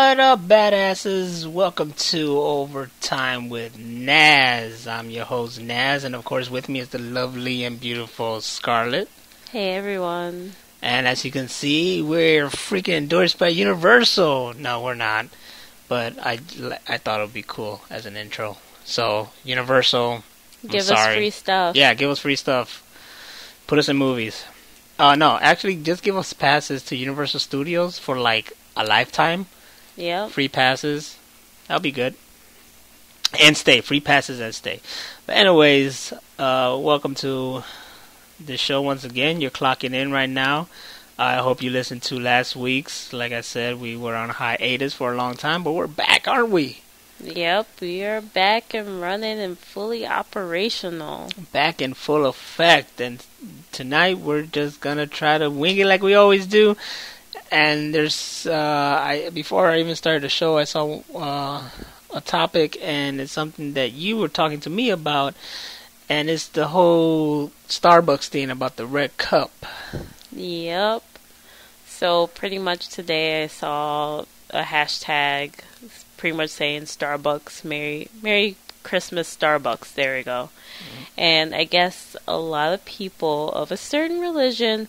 What up, badasses? Welcome to Overtime with Naz. I'm your host, Naz, and of course with me is the lovely and beautiful Scarlett. Hey, everyone. And as you can see, we're freaking endorsed by Universal. No, we're not, but I thought it would be cool as an intro. So, Universal, Give us free stuff. Yeah, give us free stuff. Put us in movies. No, actually, just give us passes to Universal Studios for like a lifetime. Yeah. Free passes. That'll be good. And stay. Free passes and stay. But anyways, welcome to the show once again. You're clocking in right now. I hope you listened to last week's. Like I said, we were on hiatus for a long time, but we're back, aren't we? Yep, we are back and running and fully operational. Back in full effect. And tonight we're just going to try to wing it like we always do. And there's, before I even started the show, I saw a topic, and it's something that you were talking to me about, and it's the whole Starbucks thing about the red cup. Yep. So pretty much today I saw a hashtag pretty much saying Starbucks, Merry Christmas Starbucks. There we go. Mm-hmm. And I guess a lot of people of a certain religion,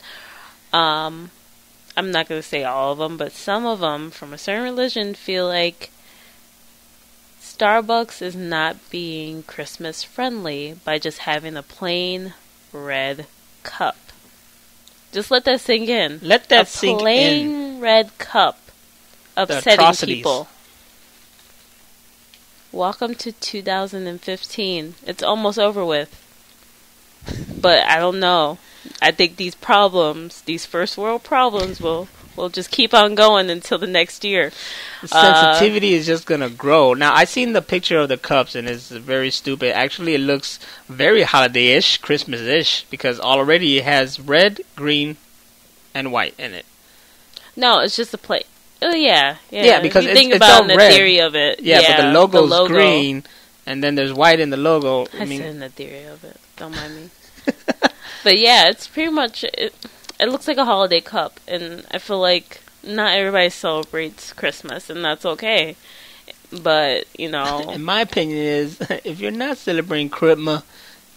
I'm not going to say all of them, but some of them from a certain religion feel like Starbucks is not being Christmas friendly by just having a plain red cup. Just let that sink in. Let that sink in. A plain red cup upsetting people. Welcome to 2015. It's almost over with. But I don't know. I think these problems, these first world problems, will just keep on going until the next year. The sensitivity is just going to grow. Now, I seen the picture of the cups, and it's very stupid. Actually, it looks very holiday-ish, Christmas-ish, because already it has red, green, and white in it. No, it's just a plate. Oh, yeah. Yeah, because you think it's about all the red. theory of it. Yeah, but the logo's green, and then there's white in the logo. I said in the theory of it. Don't mind me. But yeah, it's pretty much, it looks like a holiday cup, and I feel like not everybody celebrates Christmas, and that's okay. But, you know. In my opinion is, if you're not celebrating Christmas,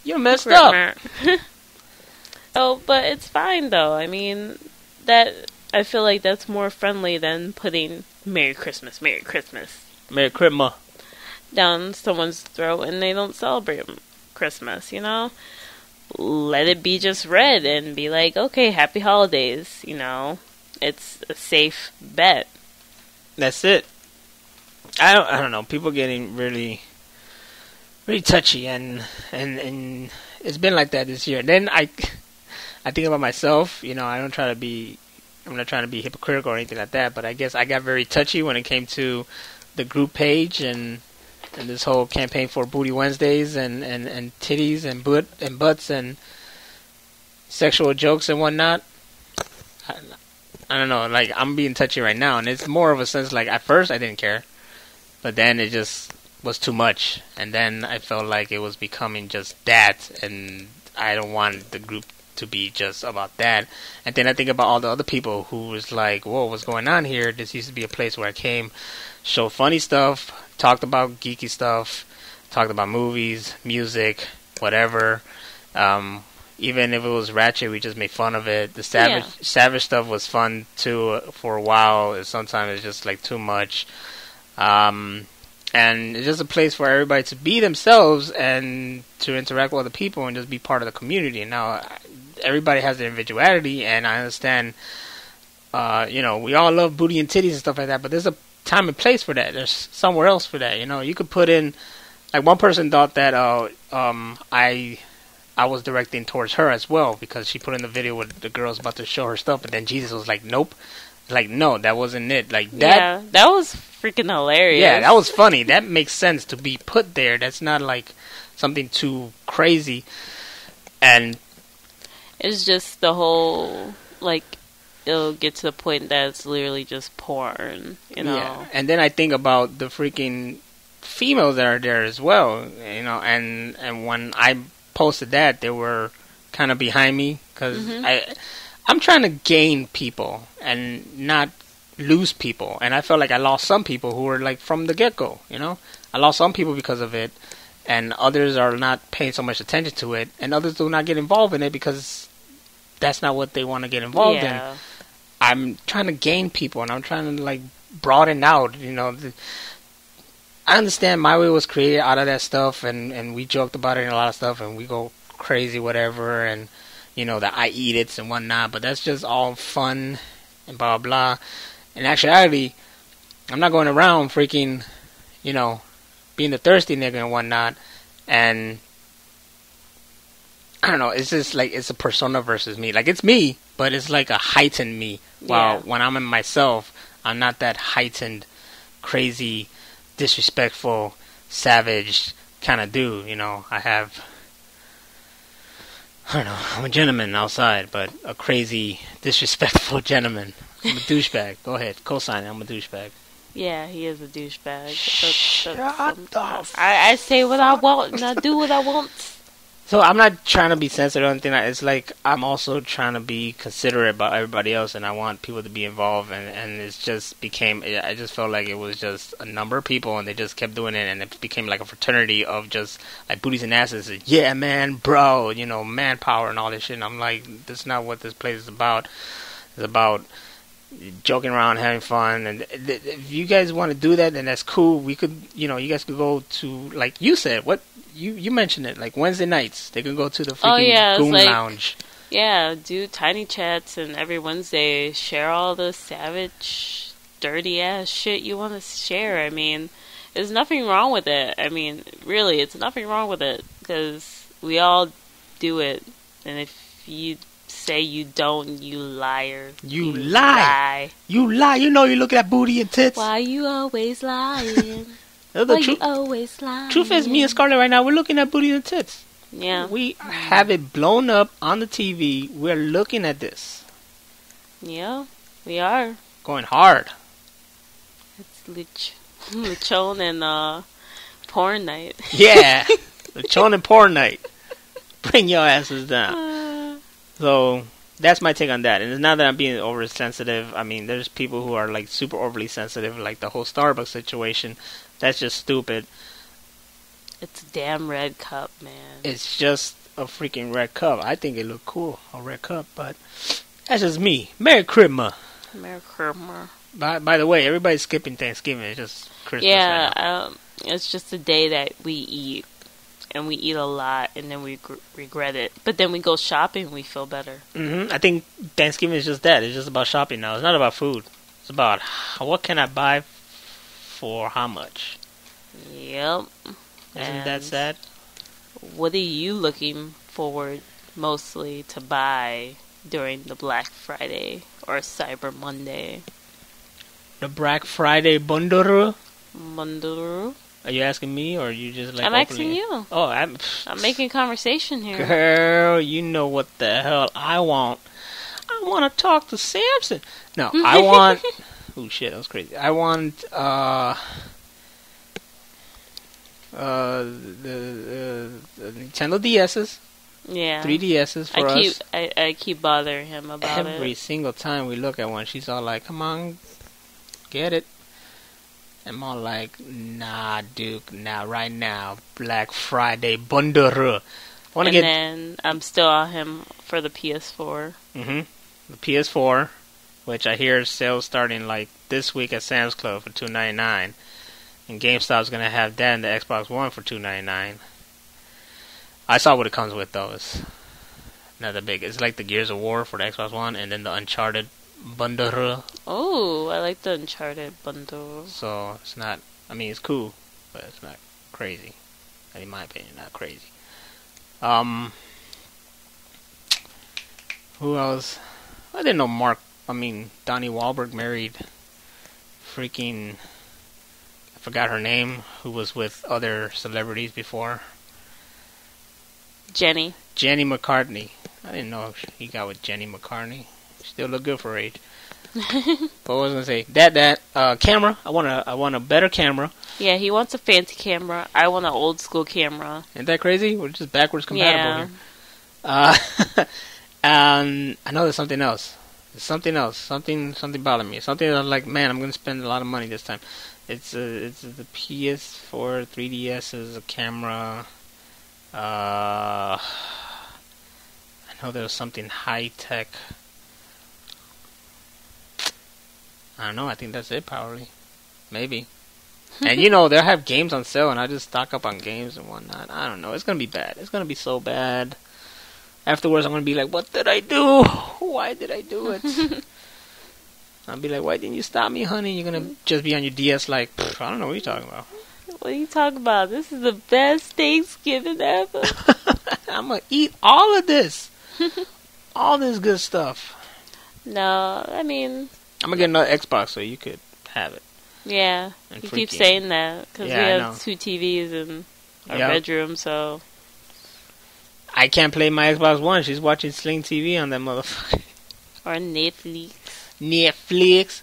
you're messed up. Oh, but it's fine, though. I mean, I feel like that's more friendly than putting Merry Christmas down someone's throat, and they don't celebrate Christmas, you know? Let it be just red and be like, okay, happy holidays, you know. It's a safe bet. That's it. I don't know. People getting really touchy, and it's been like that this year. And then I think about myself, you know, I'm not trying to be hypocritical or anything like that, but I guess I got very touchy when it came to the group page and this whole campaign for Booty Wednesdays and titties and butts and sexual jokes and whatnot. I don't know, like, I'm being touchy right now, and it's more of a sense like, at first I didn't care, but then it just was too much, and then I felt like it was becoming just that, and I don't want the group to be just about that. And then I think about all the other people who was like, whoa, what's going on here? This used to be a place where I came, showed funny stuff, talked about geeky stuff, talked about movies, music, whatever. Even if it was ratchet, we just made fun of it. The savage stuff was fun too for a while. Sometimes it's just like too much. And it's just a place for everybody to be themselves and to interact with other people and just be part of the community. Now, everybody has their individuality, and I understand, you know, we all love booty and titties and stuff like that, but there's a time and place for that. There's somewhere else for that, you know. You could put in, like, one person thought that I was directing towards her as well, because she put in the video with the girls about to show her stuff, but then Jesus was like, nope. Like, no, that wasn't it. Like, that... Yeah, that was freaking hilarious. Yeah, that was funny. That makes sense to be put there. That's not, like, something too crazy. And... it's just the whole, like, it'll get to the point that it's literally just porn, you know? Yeah, and then I think about the freaking females that are there as well, you know, and when I posted that, they were kind of behind me, because I'm trying to gain people and not lose people, and I felt like I lost some people who were like from the get-go. I lost some people because of it, and others are not paying so much attention to it, and others do not get involved in it because that's not what they want to get involved in. I'm trying to gain people, and I'm trying to like broaden out. I understand My Way was created out of that stuff, and we joked about it and a lot of stuff, and we go crazy, whatever, and the I eat it's and whatnot, but that's just all fun and blah blah. In actuality, I'm not going around freaking, being the thirsty nigga and whatnot, and I don't know, it's just like, it's a persona versus me. Like, it's me, but it's like a heightened me. While when I'm in myself, I'm not that heightened, crazy, disrespectful, savage kind of dude. I don't know, I'm a gentleman outside, but a crazy, disrespectful gentleman. I'm a douchebag. Go ahead, co-sign it, I'm a douchebag. Yeah, he is a douchebag. Shut the I say what I want, and I do what I want. So I'm not trying to be sensitive or anything. It's like I'm also trying to be considerate about everybody else, and I want people to be involved. And it's just became. I just felt like it was just a number of people, and they just kept doing it, and it became like a fraternity of just like booties and asses. Yeah, man, bro, manpower and all this shit. And I'm like, that's not what this place is about. It's about joking around, having fun, and if you guys want to do that, then that's cool. We could, you guys could go to, like you said, what you mentioned it, like Wednesday nights. They could go to the freaking Goon Lounge. Yeah, do tiny chats, and every Wednesday share all the savage, dirty ass shit you want to share. I mean, there's nothing wrong with it. I mean, really, it's nothing wrong with it, because we all do it, and if you say you don't, you liar. You lie. You lie. You look at that booty and tits. Why you always lying? You always lying? Truth is, me and Scarlett right now, we're looking at booty and tits. Yeah. We have it blown up on the TV. We're looking at this. Yeah, we are. Going hard. It's Lechon and porn night. Yeah. Lechon and porn night. Bring your asses down. So that's my take on that. And it's not that I'm being oversensitive. I mean, there's people who are like super overly sensitive, like the whole Starbucks situation. That's just stupid. It's a damn red cup, man. It's just a freaking red cup. I think it looked cool, a red cup, but that's just me. Merry Christmas. Merry Christmas. By the way, everybody's skipping Thanksgiving. It's just Christmas. Yeah, right now. it's just a day that we eat. And we eat a lot, and then we regret it. But then we go shopping, we feel better. I think Thanksgiving is just that. It's just about shopping now. It's not about food. It's about what can I buy for how much. Yep. Isn't that sad? What are you looking forward mostly to buy during the Black Friday or Cyber Monday? The Black Friday bundle? Bundle? Are you asking me, or are you just like... I'm asking you. Oh, I'm making conversation here. Girl, you know what the hell I want. I want to talk to Samson. No, I want... Oh, shit, that was crazy. I want, the Nintendo DS's. Yeah. 3DS's for us. I keep bothering him about it. Every single time we look at one, she's all like, come on, get it. I'm all like, nah, Duke, not right now. Black Friday bundle. Then I'm still on him for the PS4. The PS4, which I hear sales starting like this week at Sam's Club for $2.99, and GameStop's gonna have that in the Xbox One for $2.99. I saw what it comes with though. It's not that big. It's like the Gears of War for the Xbox One, and then the Uncharted bundle. Oh, I like the Uncharted bundle. So it's not. I mean, it's cool, but it's not crazy. In my opinion, not crazy. Who else? I didn't know Donnie Wahlberg married freaking... I forgot her name, who was with other celebrities before. Jenny McCartney. I didn't know he got with Jenny McCartney. Still look good for her age. But what was I gonna say? That camera. I want a better camera. Yeah, he wants a fancy camera. I want an old school camera. Isn't that crazy? We're just backwards compatible here. And I know there's something else. It's something else. Something bothered me. Something that I'm like, man, I'm gonna spend a lot of money this time. It's the PS4, 3DS is a camera. I know there was something high tech. I don't know. I think that's it, probably. Maybe. And they'll have games on sale, and I just stock up on games and whatnot. I don't know. It's gonna be bad. It's gonna be so bad. Afterwards, I'm gonna be like, what did I do? Why did I do it? I'll be like, why didn't you stop me, honey? You're gonna just be on your DS like, I don't know what you're talking about. What are you talking about? This is the best Thanksgiving ever. I'm gonna eat all of this. All this good stuff. No, I mean... I'm gonna get another Xbox so you could have it. Yeah, you keep saying that, because we have 2 TVs in our bedroom, so... I can't play my Xbox One. She's watching Sling TV on that motherfucker. Or Netflix.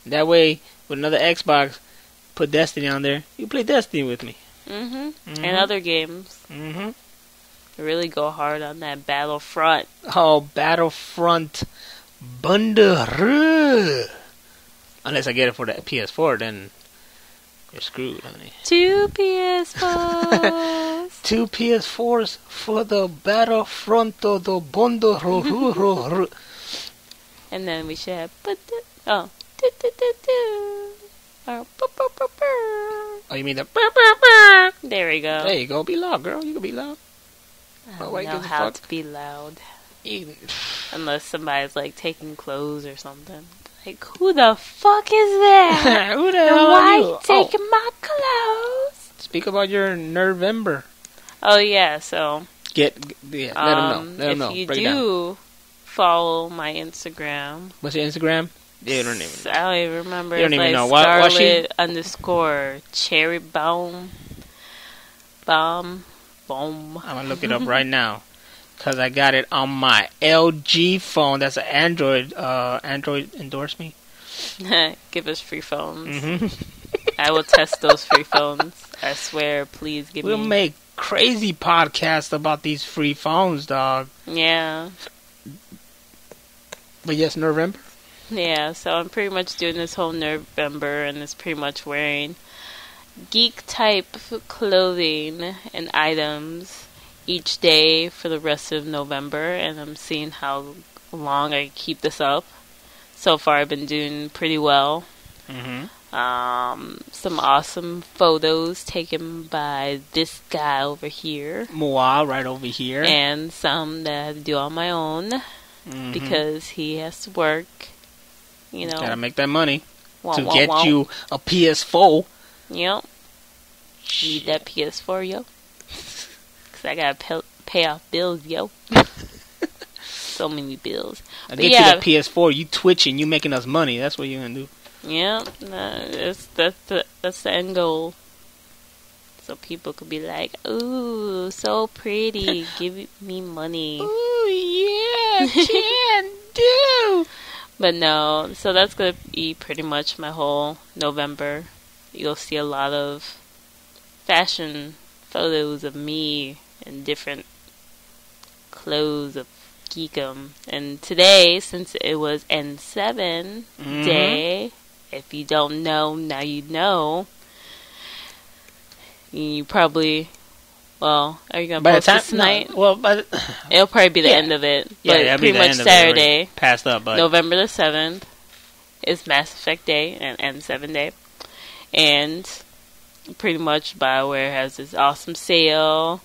That way, with another Xbox, put Destiny on there. You play Destiny with me. And other games. Really go hard on that Battlefront. Oh, Battlefront Bundle. Unless I get it for the PS4, then you're screwed, honey. 2 PS4s. 2 PS4s for the Battlefront of the Bundle. And then we should have... Oh, you mean the... There we go. There you go. Be loud, girl. You can be loud. I don't know how to be loud. Unless somebody's like taking clothes or something. Like, who the fuck is that? Who the hell are you? Why taking my clothes? Speak about your Nerdvember. Oh yeah, so let them know. Let them know. If you do follow my Instagram. What's your Instagram? Yeah, I don't even know. I don't even remember. You don't even know. Scarlett _ Cherry Bomb. I'm gonna look it up right now. Because I got it on my LG phone. That's an Android. Android endorse me. Give us free phones. I will test those free phones. I swear, please give me. We'll make crazy podcasts about these free phones, dog. Yeah. But yes, Nerdvember. Yeah, so I'm pretty much doing this whole Nerdvember, and it's pretty much wearing geek type clothing and items each day for the rest of November, and I'm seeing how long I keep this up. So far, I've been doing pretty well. Some awesome photos taken by this guy over here. Moa, right over here. And some that I had to do on my own because he has to work. Gotta make that money to get you a PS4. Yep. Need that PS4, yo. Because I gotta pay off bills, yo. So many bills. I get you the PS4, you twitching, you making us money. That's what you're gonna do. Yeah, that's the end goal. So people could be like, ooh, so pretty, give me money. Ooh, yeah, can do. But no, so that's going to be pretty much my whole November. You'll see a lot of fashion photos of me in different clothes of geekum. And today, since it was N7 day, if you don't know, now you know. You probably... Well, are you going to post this tonight? No, well, it'll probably be the end of it. But yeah, pretty much Saturday, passed up, but November the 7th, is Mass Effect Day and N7 Day. And pretty much BioWare has this awesome sale.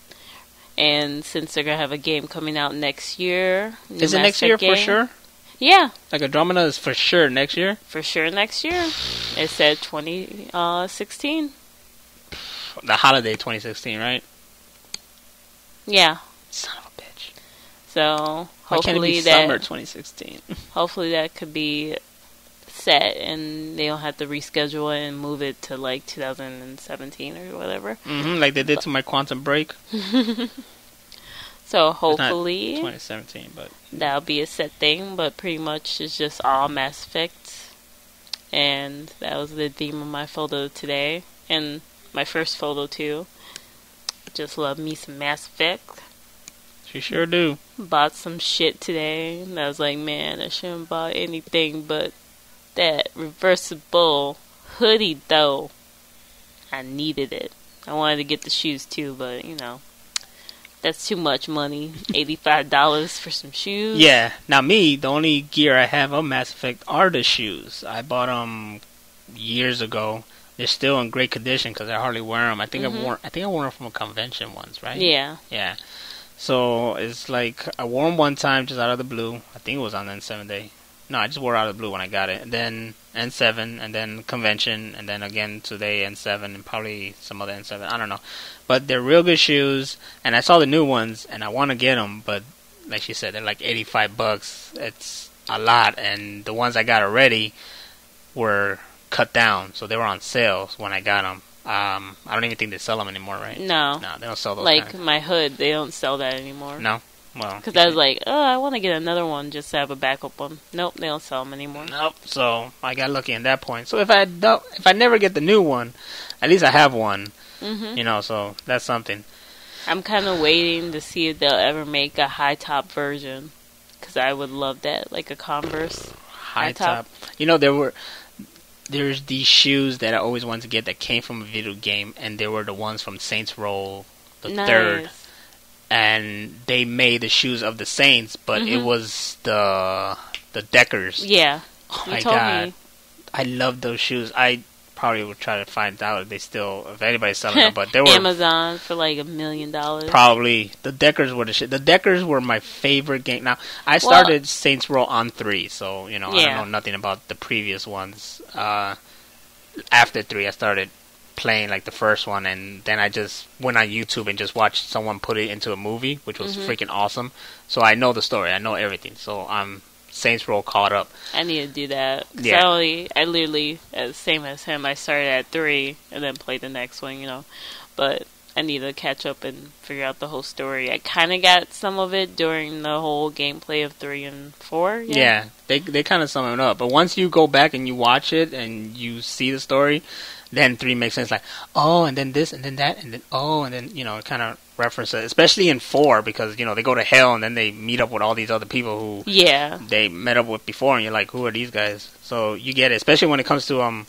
And since they're going to have a game coming out next year... Is it next year for sure? Yeah. Like Andromeda is for sure next year? For sure next year. It said 2016. The holiday 2016, right? Yeah. Son of a bitch. So why can't it be summer 2016? Hopefully that could be set and they don't have to reschedule it and move it to like 2017 or whatever. Like they did to my Quantum Break. So hopefully 2017, but that'll be a set thing. But pretty much it's just all Mass Effect, and that was the theme of my photo today and my first photo too. Just love me some Mass Effect. You sure do. Bought some shit today, and I was like, man, I shouldn't have bought anything but that reversible hoodie, though. I needed it. I wanted to get the shoes, too, but, that's too much money. $85 for some shoes. Yeah. Now, me, the only gear I have of Mass Effect are the shoes. I bought them years ago. They're still in great condition because I hardly wear them. I think I wore them from a convention once, right? Yeah. Yeah. So it's like I wore them one time just out of the blue. I think it was on N7 day. No, I just wore it out of the blue when I got it. And then N7, and then convention, and then again today N7, and probably some other N7. I don't know. But they're real good shoes, and I saw the new ones, and I want to get them, but like she said, they're like $85. It's a lot, and the ones I got already were cut down, so they were on sales when I got them. I don't even think they sell them anymore, right? No. No, they don't sell those. Like my hood, they don't sell that anymore. No? Well, because I was like, I want to get another one just to have a backup one. Nope, they don't sell them anymore. Nope. So I got lucky in that point. So if I never get the new one, at least I have one. So that's something. I'm kind of waiting to see if they'll ever make a high top version, because I would love that, like a Converse high top. There's these shoes that I always wanted to get that came from a video game, and they were the ones from Saints Row the Third. And they made the shoes of the Saints, but it was the Deckers. Yeah. Oh my God. Me. I love those shoes. I probably would try to find out if anybody's selling them, but they were Amazon for like $1 million. Probably. The Deckers were the shit. The Deckers were my favorite game. Now, I started Saints Row on 3, so, I don't know nothing about the previous ones. After 3, I started playing like the first one, and then I just went on YouTube and just watched someone put it into a movie, which was freaking awesome. So I know the story, I know everything. So I'm Saints Row caught up. I need to do that. Yeah. I literally, same as him, I started at 3 and then played the next one, But I need to catch up and figure out the whole story. I kind of got some of it during the whole gameplay of 3 and 4. Yeah, they kind of sum it up. But once you go back and you watch it and you see the story, then 3 makes sense. Like, oh, and then this, and then that, and then, oh, and then, it kind of references, especially in 4, because, they go to hell and then they meet up with all these other people who they met up with before, and you're like, who are these guys? So you get it, especially when it comes to,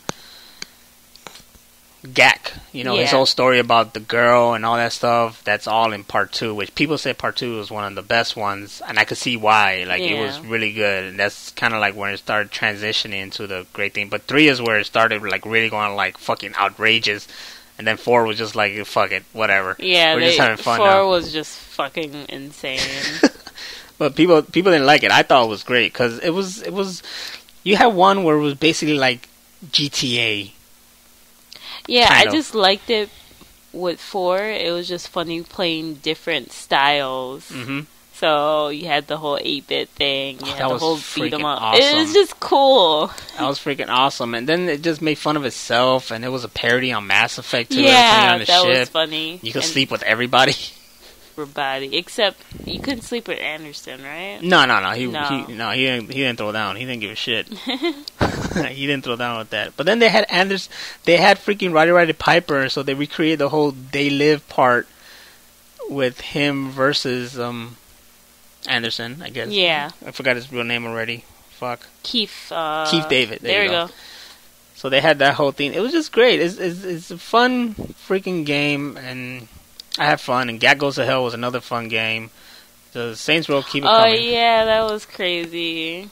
Gak, his whole story about the girl and all that stuff, that's all in part 2, which people say part 2 is one of the best ones, and I could see why. Like, it was really good, and that's kind of like when it started transitioning into the great thing. But 3 is where it started, like, really going, like, fucking outrageous, and then 4 was just like, fuck it, whatever. Yeah, we're just having fun 4 now. Was just fucking insane. But people didn't like it. I thought it was great, because it was, you had one where it was basically like GTA. Yeah, I just liked it with 4. It was just funny playing different styles. So you had the whole 8-bit thing. You had the whole beat 'em up. Awesome. It was just cool. That was freaking awesome. And then it just made fun of itself, and it was a parody on Mass Effect too. Yeah, on the that ship. Was funny. You could sleep with everybody. Everybody, except you couldn't sleep with Anderson, right? No. He didn't throw down. He didn't give a shit. He didn't throw down with that. But then they had freaking Roddy Piper, so they recreated the whole They Live part with him versus Anderson, I guess. Yeah. I forgot his real name already. Fuck. Keith David. There you go. So they had that whole thing. It was just great. It's a fun freaking game, and I had fun. And Gak Goes to Hell was another fun game. The Saints Row, keep it coming. Oh yeah, that was crazy.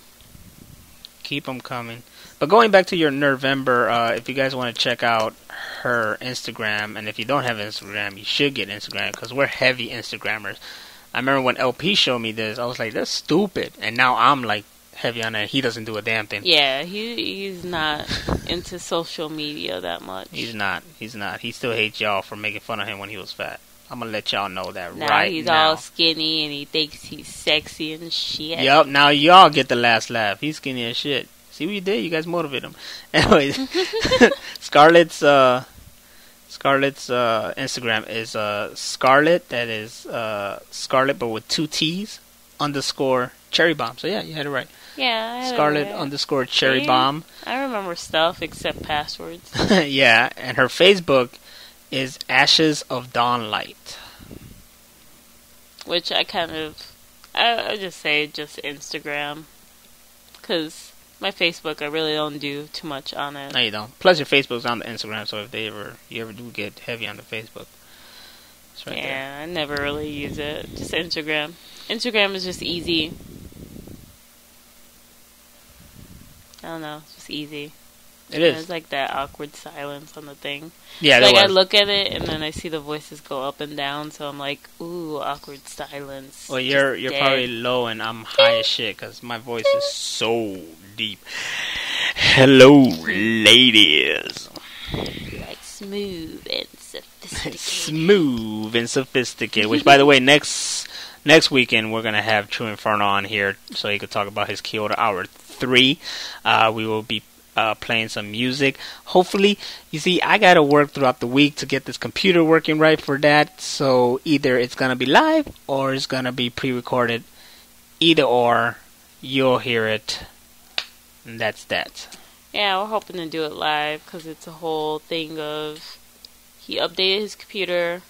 Keep them coming. But going back to your Nerdvember, if you guys want to check out her Instagram, and if you don't have Instagram, you should get Instagram, because we're heavy Instagrammers. I remember when LP showed me this, I was like, that's stupid. And now I'm like heavy on it. He doesn't do a damn thing. Yeah, he's not into social media that much. He's not. He still hates y'all for making fun of him when he was fat. I'm going to let y'all know that now right he's now. All skinny and he thinks he's sexy and shit. Yup, now y'all get the last laugh. He's skinny as shit. See what you did? You guys motivate him. Anyways, Scarlett's Instagram is Scarlett, that is Scarlett but with 2 T's, _cherry bomb. So yeah, you had it right. Yeah, Scarlett _cherry bomb. I remember stuff except passwords. Yeah, and her Facebook is Ashes of Dawnlight. which I just say just Instagram, because my Facebook, I really don't do too much on it. No, you don't. Plus, your Facebook's on the Instagram, so if you ever do get heavy on the Facebook, it's right there. I never really use it. Just Instagram. Instagram is just easy. I don't know. It's just easy. It is. There's like that awkward silence on the thing. Yeah, like was. I look at it and then I see the voices go up and down, so I'm like, ooh, awkward silence. Well, you're probably low and I'm high as shit because my voice is so deep. Hello, ladies. Like smooth and sophisticated. Smooth and sophisticated. Which, by the way, next weekend we're gonna have True Inferno on here so he could talk about his Kyoto Hour 3. We will be playing some music. Hopefully, you see, I gotta work throughout the week to get this computer working right for that. So either it's gonna be live or it's gonna be pre-recorded. Either or, you'll hear it. And that's that. Yeah, we're hoping to do it live because it's a whole thing of he updated his computer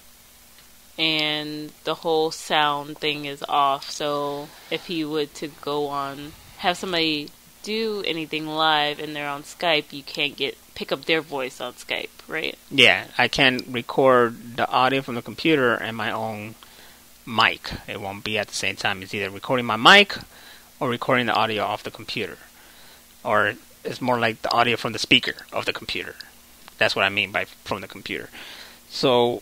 and the whole sound thing is off. So if he would to go on, have somebody do anything live and they're on Skype, you can't pick up their voice on Skype, right? Yeah, I can record the audio from the computer and my own mic. It won't be at the same time. It's either recording my mic or recording the audio off the computer. Or it's more like the audio from the speaker of the computer. That's what I mean by from the computer. So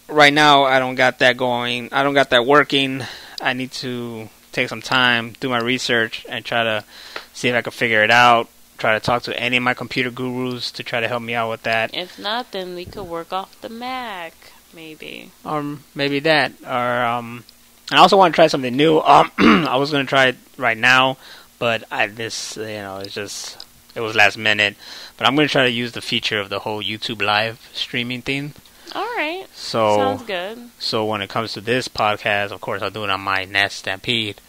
right now I don't got that going. I don't got that working. I need to take some time, do my research, and try to see if I can figure it out. Try to talk to any of my computer gurus to try to help me out with that. If not, then we could work off the Mac, maybe. Or maybe that. Or and I also want to try something new. I was going to try it right now, but it was last minute. But I'm going to try to use the feature of the whole YouTube live streaming thing. Alright. So, sounds good. So when it comes to this podcast, of course, I'll do it on my Nat Stampede.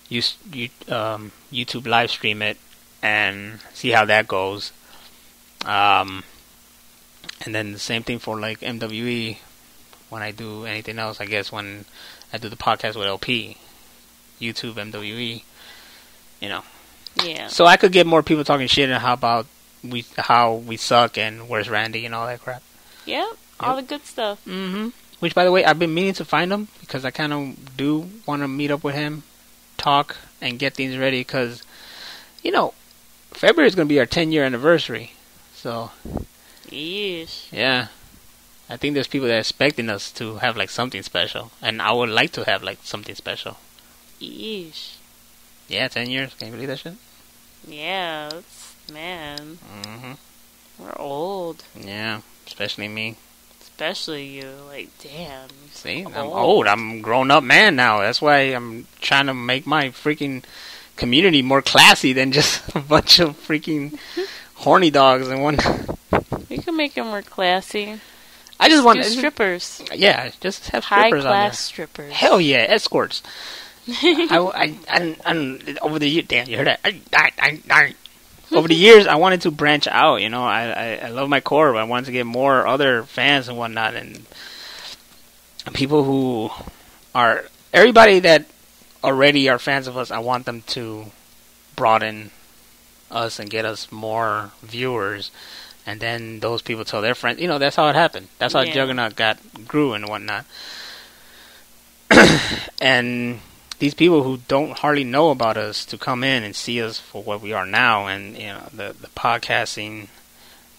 YouTube live stream it and see how that goes. And then the same thing for like MWE when I do anything else. I guess when I do the podcast with LP, YouTube MWE, Yeah. So I could get more people talking shit and how we suck and where's Randy and all that crap. Yep. All the good stuff. Mm-hmm. Which, by the way, I've been meaning to find him because I kind of do want to meet up with him, talk, and get things ready because, February is going to be our 10-year anniversary. So, Yeesh. Yeah. I think there's people that are expecting us to have, like, something special. And I would like to have, like, something special. Yeesh. Yeah, 10 years. Can you believe that shit? Yeah, man. Mm-hmm. We're old. Yeah, especially me. Especially you, like, damn. See, I'm old. I'm a grown-up man now. That's why I'm trying to make my freaking community more classy than just a bunch of freaking horny dogs and one. We can make it more classy. I just want strippers. Yeah, just have strippers on there. High-class strippers. Hell yeah, escorts. I over the years, damn, you heard that? Over the years, I wanted to branch out. I love my core, but I wanted to get more other fans and whatnot, and people who are everybody that already are fans of us. I want them to broaden us and get us more viewers, and then those people tell their friends. That's how it happened. That's how Juggernaut grew and whatnot. And these people who don't hardly know about us to come in and see us for what we are now, and the podcasting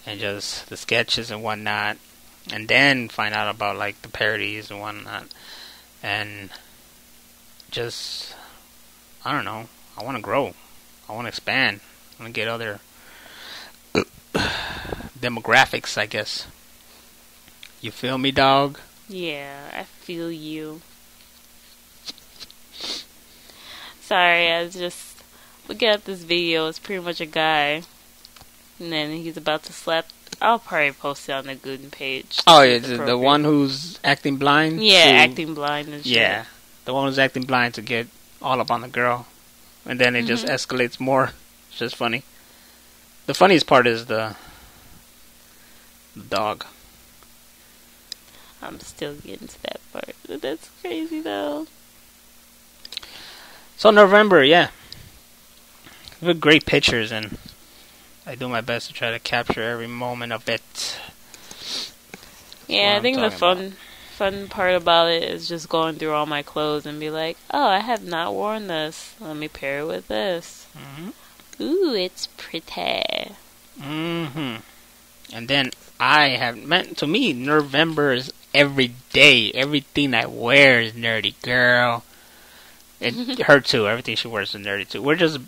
and just the sketches and whatnot, and then find out about like the parodies and whatnot, and just I don't know. I want to grow. I want to expand. I want to get other demographics, I guess. You feel me, dog? Yeah, I feel you. Sorry, I was just looking at this video. It's pretty much a guy, and then he's about to slap. I'll probably post it on the Gooden page. Oh, yeah, the one who's acting blind? Yeah, acting blind and shit. Yeah, the one who's acting blind to get all up on the girl. And then it just escalates more. It's just funny. The funniest part is the dog. I'm still getting to that part. That's crazy, though. So November, yeah. With great pictures, and I do my best to try to capture every moment of it. Yeah, I think the fun part about it is just going through all my clothes and be like, oh, I have not worn this. Let me pair it with this. Mm-hmm. Ooh, it's pretty. Mm-hmm. And then to me, Nerdvember is every day. Everything I wear is nerdy, girl. And her too. Everything she wears is nerdy too. We're just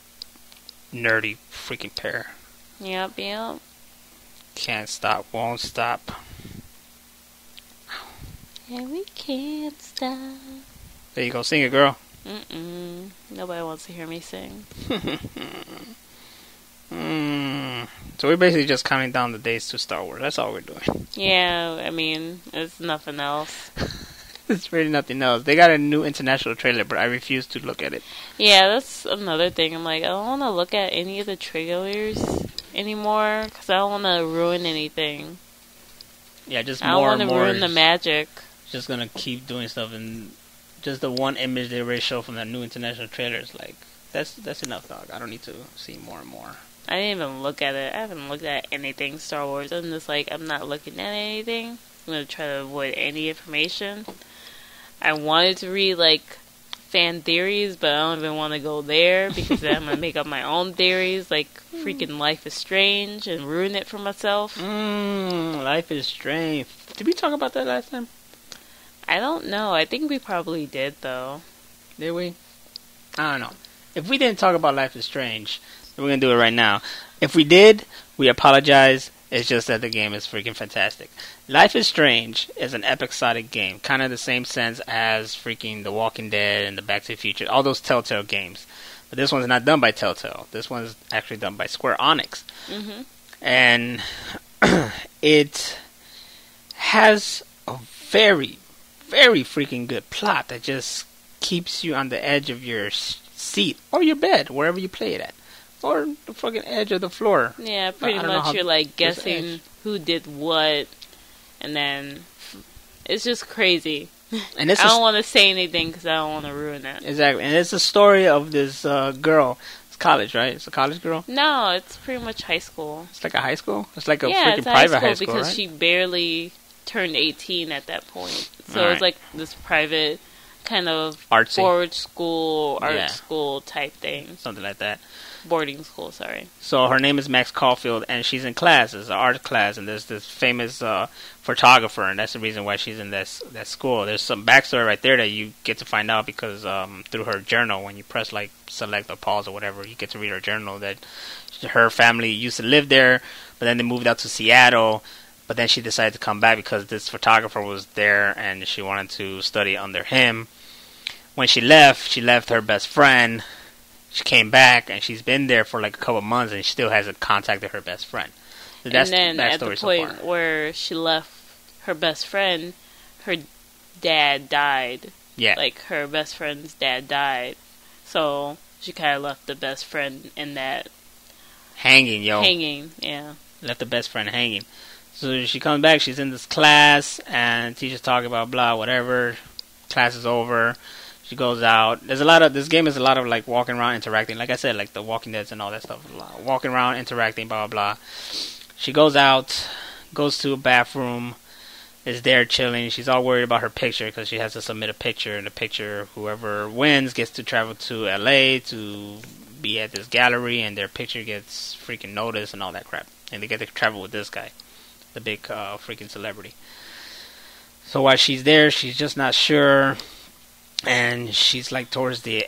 nerdy freaking pair. Yep. Can't stop, won't stop. Yeah, we can't stop. There you go, sing it, girl. Nobody wants to hear me sing. So we're basically just counting down the days to Star Wars. That's all we're doing. Yeah, I mean, it's nothing else. It's really nothing else. They got a new international trailer, but I refuse to look at it. Yeah, that's another thing. I'm like, I don't want to look at any of the trailers anymore because I don't want to ruin anything. Yeah, just I more don't want to ruin the magic. Just gonna keep doing stuff, and just the one image they already show from that new international trailer is like, that's enough, dog. I don't need to see more and more. I didn't even look at it. I haven't looked at anything Star Wars. I'm just like, I'm not looking at anything. I'm gonna try to avoid any information. I wanted to read like fan theories, but I don't even want to go there because then I'm gonna make up my own theories, like freaking Life is Strange, and ruin it for myself. Life is Strange. Did we talk about that last time? I don't know. I think we probably did, though. Did we? I don't know. If we didn't talk about Life is Strange, then we're going to do it right now. If we did, we apologize. It's just that the game is freaking fantastic. Life is Strange is an episodic game. Kind of the same sense as freaking The Walking Dead and the Back to the Future. All those Telltale games. But this one's not done by Telltale. This one's actually done by Square Enix. Mm-hmm. And it has a very, very freaking good plot that just keeps you on the edge of your seat or your bed, wherever you play it at, or the fucking edge of the floor. Yeah, pretty much you're like guessing who did what, and then it's just crazy. And I don't want to say anything because I don't want to ruin it. Exactly, and it's the story of this girl. It's college, right? It's a college girl? No, it's pretty much high school. It's like a high school? It's like a freaking private high school, because right? she barely turned 18 at that point. So All it's like this private kind of artsy board school, art school type thing. Something like that. Boarding school, sorry. So her name is Max Caulfield, and she's in class. It's an art class, and there's this famous photographer, and that's the reason why she's in that school. There's some backstory right there that you get to find out because through her journal, when you press like select or pause or whatever, you get to read her journal that her family used to live there, but then they moved out to Seattle. But then she decided to come back because this photographer was there and she wanted to study under him. When she left her best friend. She came back and she's been there for like a couple months and she still hasn't contacted her best friend. So that's and then the at the point so where she left her best friend, her dad died. Yeah. Like her best friend's dad died. So she kind of left the best friend in that... Hanging, yeah. Left the best friend hanging. So she comes back, she's in this class, and teacher's talking about blah, whatever. Class is over. She goes out. This game is a lot of like walking around, interacting. Like I said, like the Walking Dead and all that stuff. Walking around, interacting, blah, blah, blah. She goes out, goes to a bathroom, is there chilling. She's all worried about her picture because she has to submit a picture. And the picture, whoever wins gets to travel to LA to be at this gallery, and their picture gets freaking noticed and all that crap. And they get to travel with this guy. The big freaking celebrity. So while she's there, she's just not sure, and she's like towards the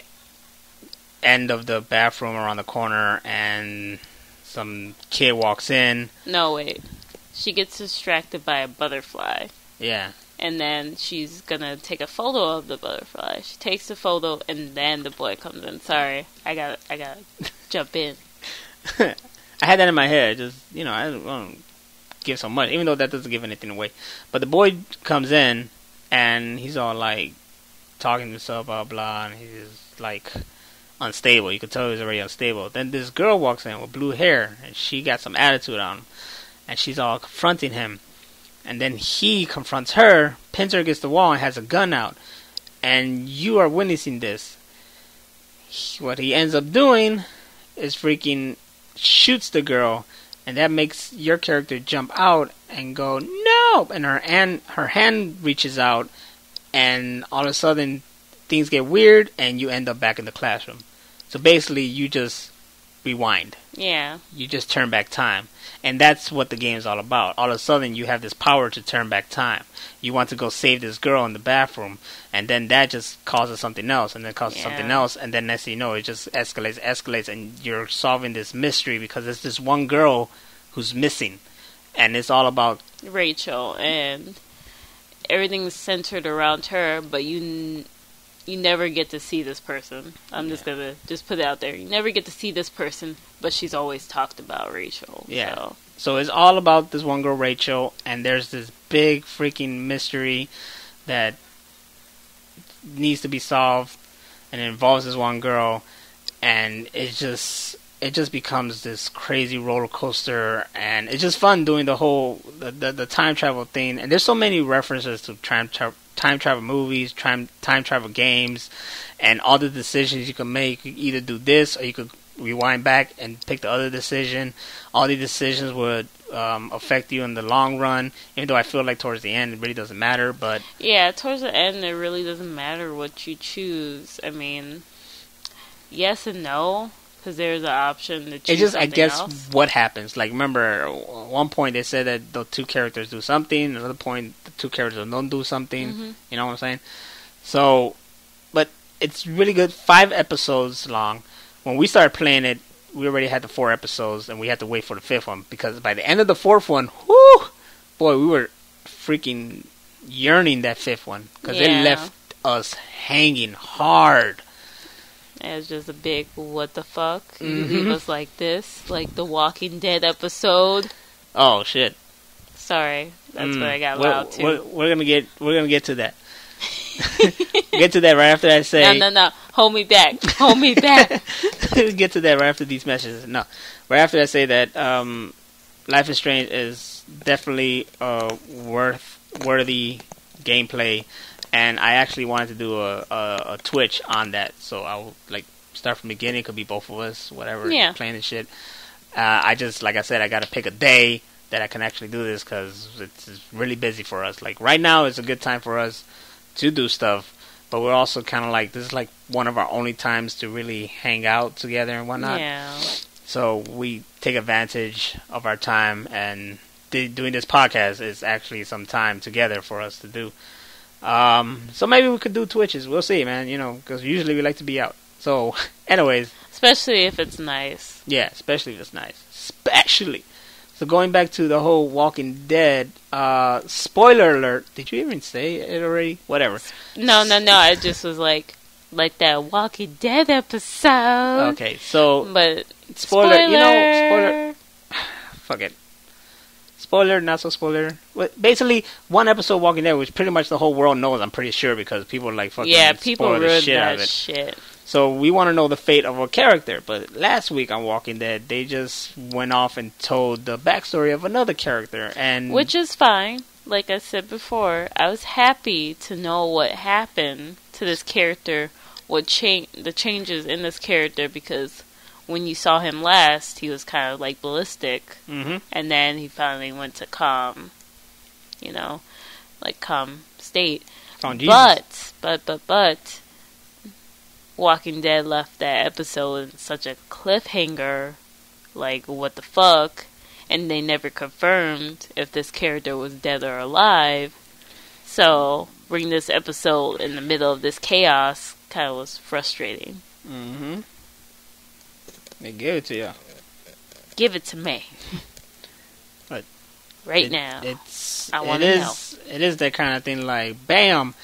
end of the bathroom around the corner, and some kid walks in. No, wait. She gets distracted by a butterfly. Yeah. And then she's gonna take a photo of the butterfly. She takes the photo, and then the boy comes in. Sorry, I gotta jump in. I had that in my head. Just, I don't want to give so much, even though that doesn't give anything away. But the boy comes in, and he's all like talking to himself, blah blah, and he's like unstable. You could tell he's already unstable. Then this girl walks in with blue hair, and she got some attitude on him, and she's all confronting him. And then he confronts her, pins her against the wall, and has a gun out. And you are witnessing this. what he ends up doing is freaking shoots the girl, and that makes your character jump out and go no, and her hand reaches out, and all of a sudden things get weird, and you end up back in the classroom. So basically, you just rewind. Yeah. You just turn back time. And that's what the game's all about. All of a sudden, you have this power to turn back time. You want to go save this girl in the bathroom, and then that just causes something else, and then causes something else, and then next thing you know, it just escalates, and you're solving this mystery because there's this one girl who's missing. And it's all about Rachel, and everything's centered around her, but you never get to see this person. I'm just gonna put it out there. You never get to see this person, but she's always talked about Rachel. Yeah. So it's all about this one girl, Rachel, and there's this big freaking mystery that needs to be solved, and it involves this one girl, and it just becomes this crazy roller coaster, and it's just fun doing the whole the time travel thing. And there's so many references to time travel movies, time travel games, and all the decisions you can make. You either do this, or you could rewind back and pick the other decision. All these decisions would affect you in the long run, even though I feel like towards the end it really doesn't matter. But yeah, towards the end it really doesn't matter what you choose. I mean, yes and no, because there's an option to choose something else. What happens. Like, remember, at one point they said that the two characters do something, another point the two characters don't do something. Mm-hmm. You know what I'm saying? So, but it's really good. 5 episodes long. When we started playing it, we already had the 4 episodes, and we had to wait for the 5th one, because by the end of the 4th one, whoo, boy, we were freaking yearning that 5th one, because it left us hanging hard. It was just a big what the fuck. You leave us like this, like the Walking Dead episode. Oh shit! Sorry, that's what I got loud too. We're gonna get to that. Get to that right after I say. No. Hold me back. Hold me back. Get to that right after these messages. No, right after I say that. Life is Strange is definitely worthy gameplay. And I actually wanted to do a Twitch on that, so I'll start from the beginning. It could be both of us, whatever, playing and shit. I just, like I said, I got to pick a day that I can actually do this, because it's really busy for us. Like right now, is a good time for us to do stuff, but we're also kind of this is one of our only times to really hang out together and whatnot. Yeah. So we take advantage of our time, and doing this podcast is actually some time together for us to do. So maybe we could do Twitches. We'll see, man. Because usually we like to be out. So, anyways. Especially if it's nice. Yeah, especially if it's nice. Especially. So going back to the whole Walking Dead, spoiler alert. Did you even say it already? Whatever. No. I just was like that Walking Dead episode. Okay, so. But spoiler. Spoiler. Fuck it. Spoiler, not so spoiler. Basically, one episode Walking Dead, which pretty much the whole world knows, I'm pretty sure, because people fucking people spoil the ruined shit out that of it. shit. So we want to know the fate of a character. But last week on Walking Dead, they just went off and told the backstory of another character, which is fine. Like I said before, I was happy to know what happened to this character, the changes in this character, because when you saw him last, he was kind of ballistic, and then he finally went to calm state. Found Jesus. But Walking Dead left that episode in such a cliffhanger, what the fuck, and they never confirmed if this character was dead or alive. So bring this episode in the middle of this chaos kind of was frustrating. They give it to you. Give it to me. But now. I want to know. It is that kind of thing, bam,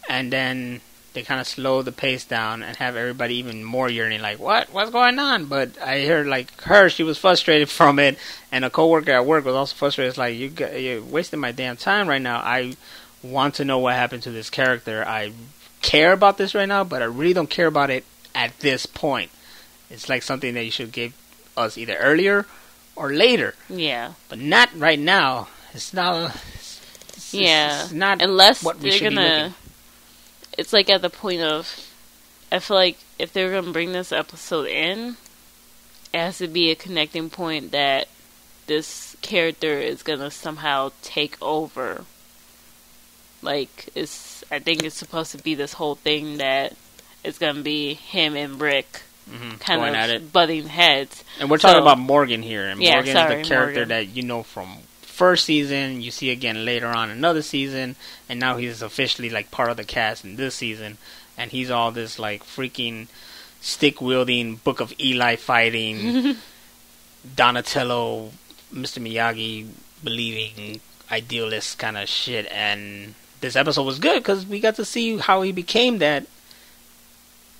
and then they kind of slow the pace down and have everybody even more yearning, what's going on? But I heard, she was frustrated from it, and a coworker at work was also frustrated. It's you're wasting my damn time right now. I want to know what happened to this character. I care about this right now, but I really don't care about it at this point. It's something that you should give us either earlier or later. Yeah. But not right now. It's not. It's not unless what we they're should be looking. It's at the point of, I feel like if they're going to bring this episode in, it has to be a connecting point that this character is going to somehow take over. Like, I think it's supposed to be this whole thing that it's going to be him and Rick kind of butting heads. And we're talking about Morgan here. And yeah, Morgan is the character that you know from first season, you see again later on another season, and now he's officially like part of the cast in this season. And he's all this like freaking stick-wielding, Book of Eli fighting, Donatello, Mr. Miyagi believing idealist kind of shit. And this episode was good because we got to see how he became that,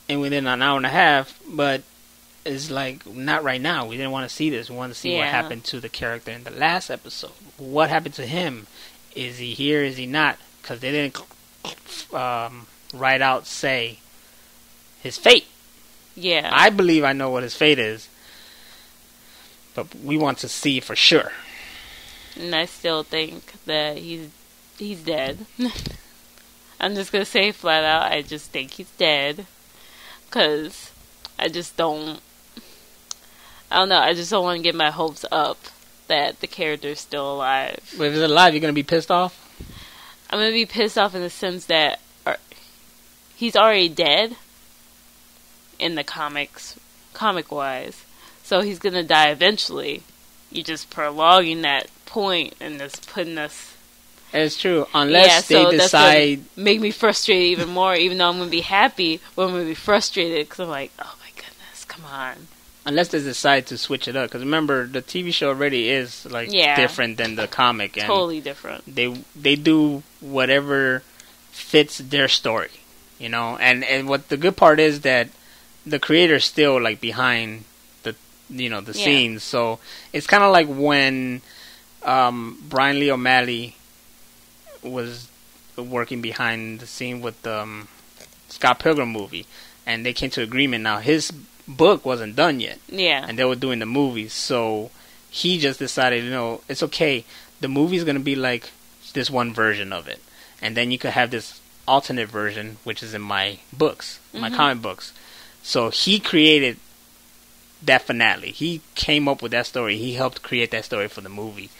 and within an hour and a half. But it's like not right now. We didn't want to see this. We wanted to see what happened to the character in the last episode. What happened to him? Is he here? Is he not? Because they didn't right out say his fate. Yeah, I believe I know what his fate is, but we want to see for sure. And I still think that he's dead. I'm just gonna say flat out, I just think he's dead. Cause I just don't. I don't know. I just don't want to get my hopes up that the character's still alive. But if he's alive, you're gonna be pissed off. I'm gonna be pissed off in the sense that he's already dead in the comic wise, so he's gonna die eventually. You're just prolonging that point and just putting us. It's true, unless they decide make me frustrated even more. Even though I'm gonna be happy, but I'm gonna be frustrated because I'm like, oh my goodness, come on. Unless they decide to switch it up, because remember the TV show already is like different than the comic, and totally different. They do whatever fits their story, you know. And what the good part is that the creator's still like behind the scenes, so it's kind of like when Brian Lee O'Malley was working behind the scene with the Scott Pilgrim movie, and they came to agreement. Now his book wasn't done yet, and they were doing the movies, so he just decided, it's okay. The movie's gonna be like this one version of it, and then you could have this alternate version, which is in my books, my comic books. So he created that finale. He came up with that story. He helped create that story for the movie.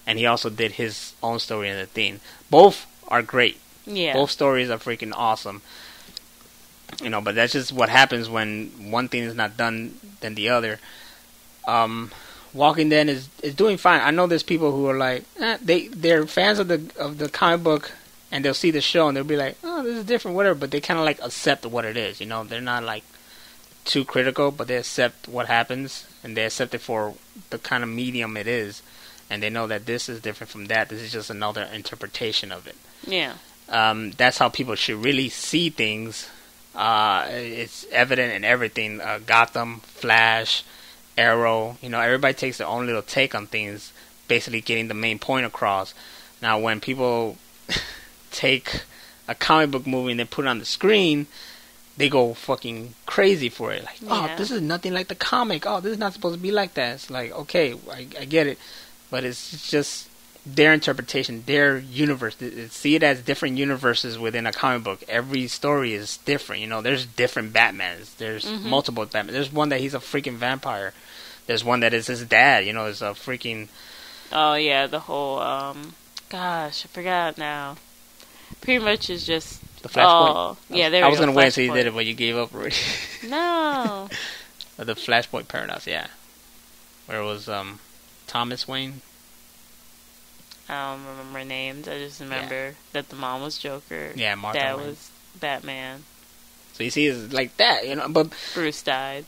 And he also did his own story in the theme. Both are great. Yeah. Both stories are freaking awesome. But that's just what happens when one thing is not done than the other. Walking Dead is doing fine. I know there's people who are like, they're fans of the comic book, and they'll see the show and they'll be like, oh, this is different, whatever. But they kind of like accept what it is. They're not like too critical, but they accept what happens, and they accept it for the kind of medium it is. And they know that this is different from that. This is just another interpretation of it. Yeah. That's how people should really see things. It's evident in everything. Gotham, Flash, Arrow. Everybody takes their own little take on things, basically getting the main point across. Now, when people take a comic book movie and they put it on the screen, they go fucking crazy for it. Like, oh, this is nothing like the comic. Oh, this is not supposed to be like that. It's like, okay, I get it. But it's just their interpretation, their universe. See it as different universes within a comic book. Every story is different. There's different Batmans. There's multiple Batman. There's one that he's a freaking vampire. There's one that is his dad. Is a freaking... Oh, yeah, the whole... gosh, I forgot now. Pretty much is just... The Flashpoint? Oh, yeah, there we go. I was going to wait until you did it, but you gave up already. No. The Flashpoint Paradox, yeah. Where it was... Thomas Wayne. I don't remember names. I just remember that the mom was Joker. Yeah, Martha Dad Wayne was Batman. So you see, it's like that, But Bruce died.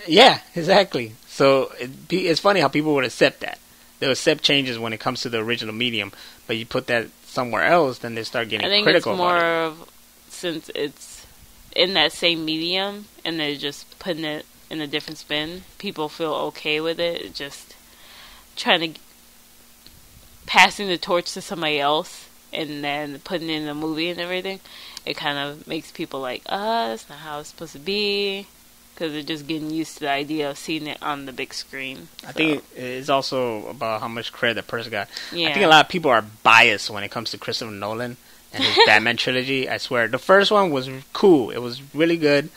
Yeah, exactly. So it's funny how people would accept that. They'll accept changes when it comes to the original medium, but you put that somewhere else, then they start getting critical about it. I think it's more of, since it's in that same medium and they're just putting it in a different spin, people feel okay with it. Just trying to passing the torch to somebody else and then putting it in a movie and everything, it kind of makes people like, that's not how it's supposed to be, because they're just getting used to the idea of seeing it on the big screen. I think it's also about how much credit that person got. Yeah. I think a lot of people are biased when it comes to Christopher Nolan and his Batman trilogy. I swear, the first one was cool. It was really good.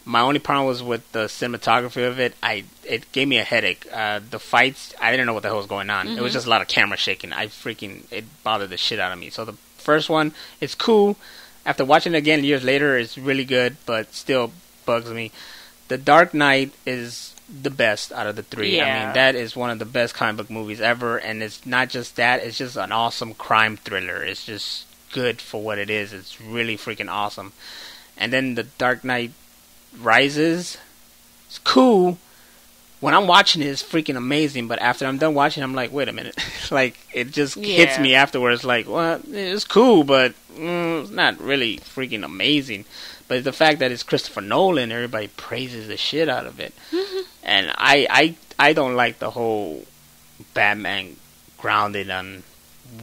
My only problem was with the cinematography of it. It gave me a headache. The fights, I didn't know what the hell was going on. It was just a lot of camera shaking. It bothered the shit out of me. So the first one, it's cool. After watching it again years later, it's really good, but still bugs me. The Dark Knight is the best out of the three. Yeah. I mean, that is one of the best comic book movies ever, and it's not just that, it's just an awesome crime thriller. It's just good for what it is. It's really freaking awesome. And then The Dark Knight Rises, it's cool. When I'm watching it, it's freaking amazing, but after I'm done watching, I'm like, wait a minute. Like, it just hits me afterwards, like, well, it's cool, but it's not really freaking amazing. But the fact that it's Christopher Nolan, everybody praises the shit out of it. And I don't like the whole Batman grounded on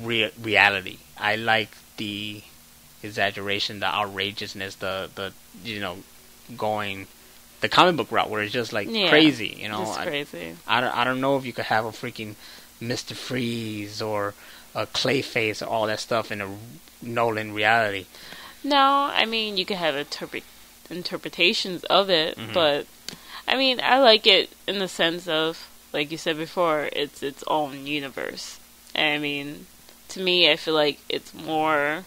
reality. I like the exaggeration, the outrageousness, the going the comic book route where it's just like crazy, It's crazy. I don't know if you could have a freaking Mr. Freeze or a Clayface or all that stuff in a Nolan reality. No, I mean, you could have interpretations of it, but I mean, I like it in the sense of, like you said before, it's its own universe. I mean, to me, I feel like it's more,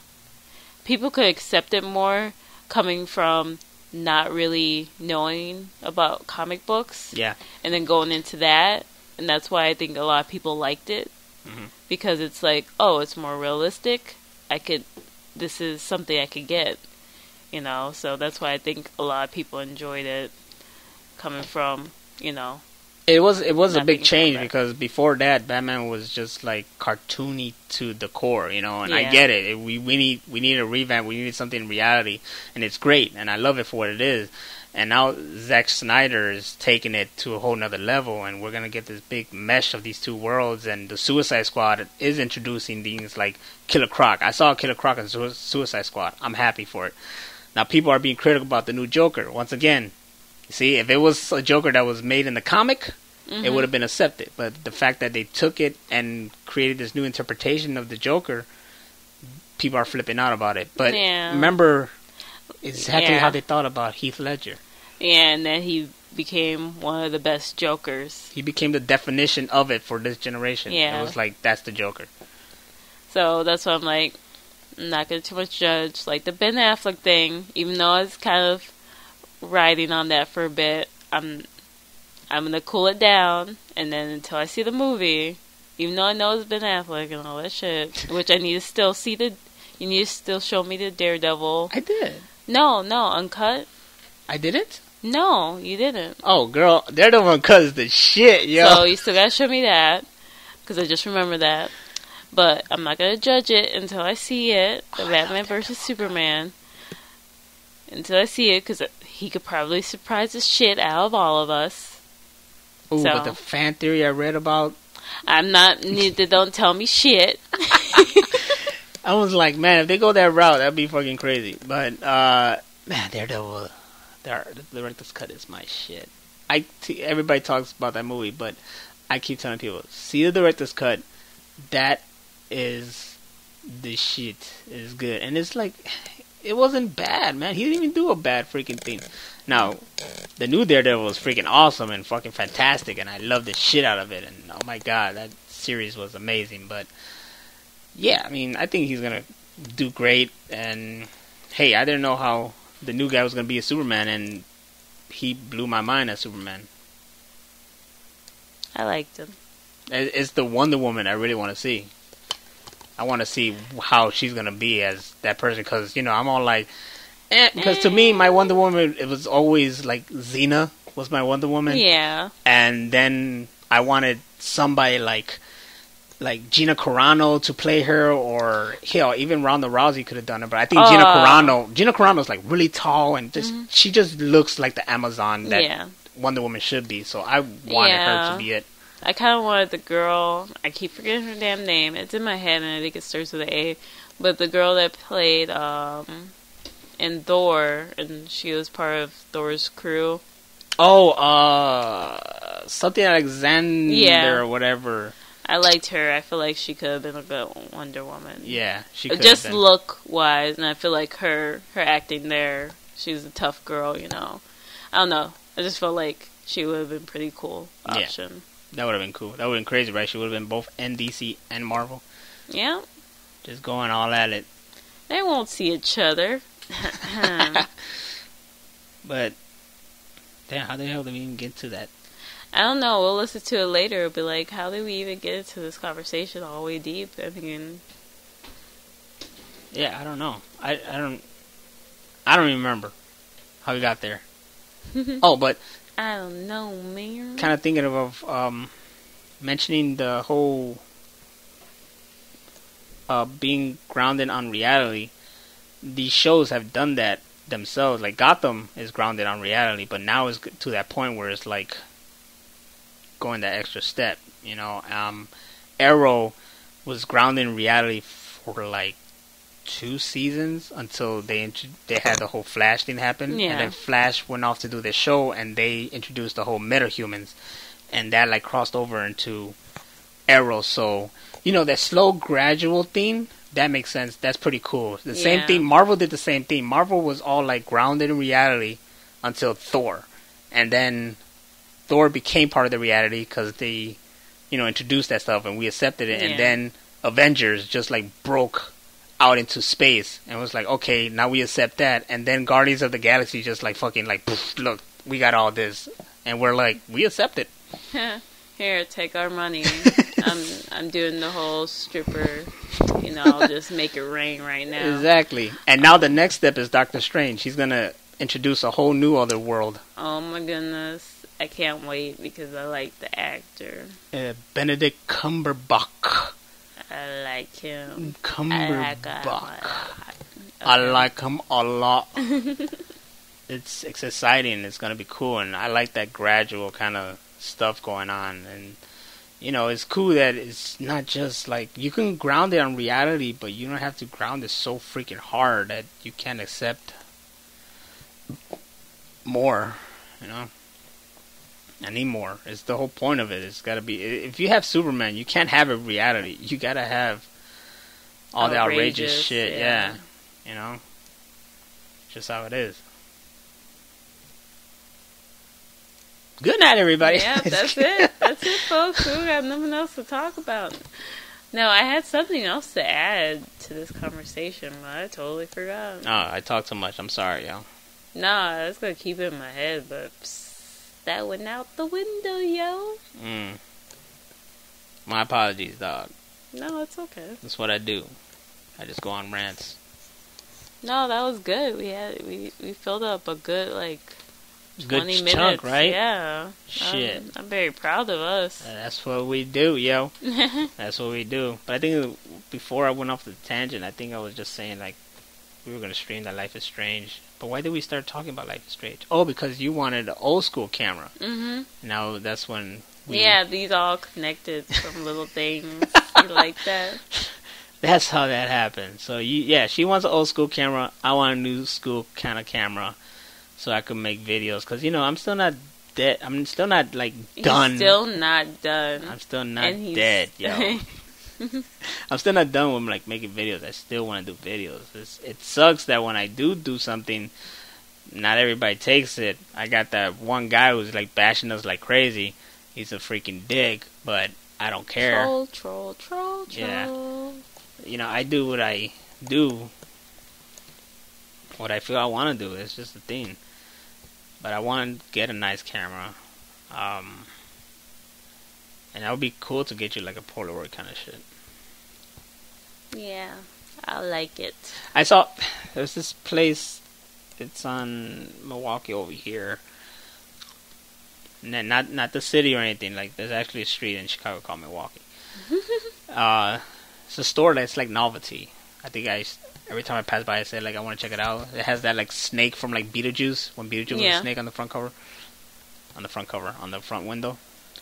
people could accept it more coming from not really knowing about comic books. Yeah. And then going into that, and that's why I think a lot of people liked it. Because it's like, oh, it's more realistic. This is something I could get, so that's why I think a lot of people enjoyed it coming from, It was a big change because before that, Batman was just like cartoony to the core, and I get it. We need a revamp. We needed something in reality, and it's great, and I love it for what it is. And now Zack Snyder is taking it to a whole nother level, and we're gonna get this big mesh of these two worlds. And the Suicide Squad is introducing things like Killer Croc. I saw Killer Croc in Suicide Squad. I'm happy for it. Now people are being critical about the new Joker. Once again, you see, if it was a Joker that was made in the comic, it would have been accepted. But the fact that they took it and created this new interpretation of the Joker, people are flipping out about it. But remember exactly how they thought about Heath Ledger. Yeah, and then he became one of the best Jokers. He became the definition of it for this generation. Yeah. It was like, that's the Joker. So that's why I'm like, I'm not going to too much judge. Like the Ben Affleck thing, even though I was kind of riding on that for a bit, I'm going to cool it down, and then until I see the movie, even though I know it's Ben Affleck and all that shit, which I need to still see you need to still show me the Daredevil. I did. No, uncut. I didn't? No, you didn't. Oh, girl, Daredevil uncut is the shit, yo. So you still gotta show me that, because I just remember that. But I'm not gonna judge it until I see it, the Batman vs. Superman. Until I see it, because he could probably surprise the shit out of all of us. Ooh, but the fan theory I read about... I'm not... Don't tell me shit. I was like, man, if they go that route, that'd be fucking crazy. But, man, Daredevil... The director's cut is my shit. Everybody talks about that movie, but I keep telling people, see the director's cut. That is the shit. It is good. And it's like... It wasn't bad, man. He didn't even do a bad freaking thing. Now, the new Daredevil was freaking awesome and fucking fantastic, and I loved the shit out of it. And oh my god, that series was amazing. But yeah, I mean, I think he's gonna do great. And hey, I didn't know how the new guy was gonna be a Superman, and he blew my mind as Superman. I liked him. It's the Wonder Woman I really want to see. I want to see how she's going to be as that person, because, I'm all like, because to me, my Wonder Woman, it was always like Xena was my Wonder Woman. Yeah. And then I wanted somebody like Gina Carano to play her, or hell, even Ronda Rousey could have done it, but I think Gina Carano's like really tall, and she just looks like the Amazon that Wonder Woman should be, so I wanted her to be it. I kind of wanted the girl, I keep forgetting her damn name, it's in my head and I think it starts with an A, but the girl that played in Thor, and she was part of Thor's crew. Oh, something Alexander or whatever. I liked her. I feel like she could have been a good Wonder Woman. Yeah, she could just have been. Look-wise, and I feel like her acting there, she's a tough girl, I don't know. I just felt like she would have been pretty cool option. Yeah, that would have been cool. That would have been crazy, right? She would have been both DC and Marvel. Yeah. Just going all at it. They won't see each other. But, damn, how the hell did we even get to that? I don't know. We'll listen to it later. It'll be like, how did we even get into this conversation all the way deep? I mean... Yeah, I don't know. I don't even remember how we got there. Oh, but I don't know, man. Kind of thinking of mentioning the whole being grounded on reality. These shows have done that themselves. Like Gotham is grounded on reality, but now it's to that point where it's like going that extra step. You know, Arrow was grounded in reality for like 2 seasons until they had the whole Flash thing happen, yeah. And then Flash went off to do their show, and they introduced the whole metahumans, and that like crossed over into Arrow. So you know that slow, gradual thing that makes sense. That's pretty cool. The same thing. Marvel did the same thing. Marvel was all like grounded in reality until Thor, and then Thor became part of the reality because they, introduced that stuff, and we accepted it, and then Avengers just like broke out into space and was like, okay, now we accept that, and then Guardians of the Galaxy just like fucking like, poof, look, we got all this, and we're like, we accept it. Here, take our money. I'm doing the whole stripper, I'll just make it rain right now. Exactly. And now the next step is Doctor Strange. He's gonna introduce a whole new other world. Oh my goodness, I can't wait because I like the actor. Benedict Cumberbatch. I like him. Cumberbatch. I like him a lot. It's exciting. It's gonna be cool, and I like that gradual kind of stuff going on. And it's cool that it's not just like you can ground it on reality, but you don't have to ground it so freaking hard that you can't accept more. I need more. It's the whole point of it. It's got to be. If you have Superman, you can't have a reality. You got to have all the outrageous shit. Yeah. Just how it is. Good night, everybody. Yeah, that's it. That's it, folks. We got nothing else to talk about. No, I had something else to add to this conversation, but I totally forgot. Oh, I talked too much. I'm sorry, yo. No, I was going to keep it in my head, but that went out the window, yo. My apologies, dog. No, it's okay. That's what I do. I just go on rants. No, that was good. We filled up a good 20 minutes, chunk, right? Yeah. Shit. I'm very proud of us. That's what we do, yo. That's what we do. But I think before I went off the tangent, I think I was just saying we were gonna stream that Life is Strange. But why did we start talking about Life is Strange? Oh, because you wanted an old school camera. Mm-hmm. Now that's when these all connected from little things like that. That's how that happened. So she wants an old school camera. I want a new school kind of camera, so I can make videos. Cause I'm still not dead. I'm still not done. He's still not done. I'm still not dead, yo. I'm still not done with making videos. I still want to do videos. It sucks that when I do something, not everybody takes it. I got that one guy who's bashing us like crazy. He's a freaking dick, but I don't care. Troll. Yeah. I do what I do. What I feel I want to do. It's just a thing. But I want to get a nice camera. And that would be cool to get you a Polaroid kind of shit. Yeah, I like it. I saw there's this place. It's on Milwaukee over here. Not the city or anything. There's actually a street in Chicago called Milwaukee. It's a store that's novelty. I think every time I pass by, I say I want to check it out. It has that snake from Beetlejuice, when Beetlejuice was a snake on the front cover, on the front window.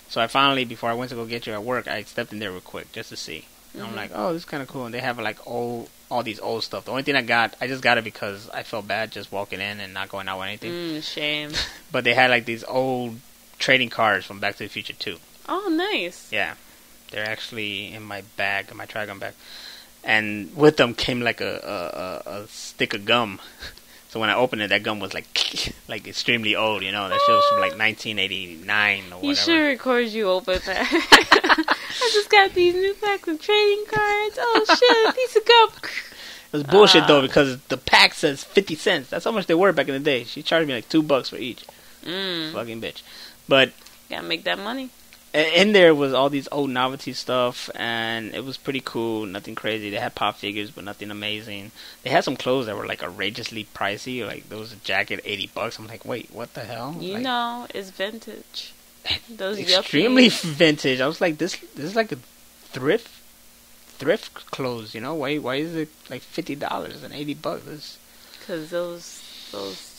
So I finally, before I went to go get you at work, I stepped in there real quick just to see. And I'm like, oh, this is kind of cool. And they have all these old stuff. The only thing I just got it because I felt bad just walking in and not going out with anything. Shame. But they had these old trading cards from Back to the Future 2. Oh, nice. Yeah. They're actually in my bag, in my Trigon bag. And with them came a stick of gum. So when I opened it, that gum was like like extremely old. You know, that shit was from like 1989 or whatever. You should record you open that. I just got these new packs of trading cards. Oh shit, piece of gum. It was bullshit though, because the pack says 50 cents. That's how much they were back in the day. She charged me like $2 for each. Fucking bitch. But gotta make that money. in there was all these old novelty stuff, and it was pretty cool. Nothing crazy. They had pop figures, but nothing amazing. They had some clothes that were like outrageously pricey. Like there was a jacket, $80. I'm like, wait, what the hell? You like, know, it's vintage. Those extremely yuppies. vintage. I was like, this is like a thrift clothes. You know, why is it like $50 and $80? Because those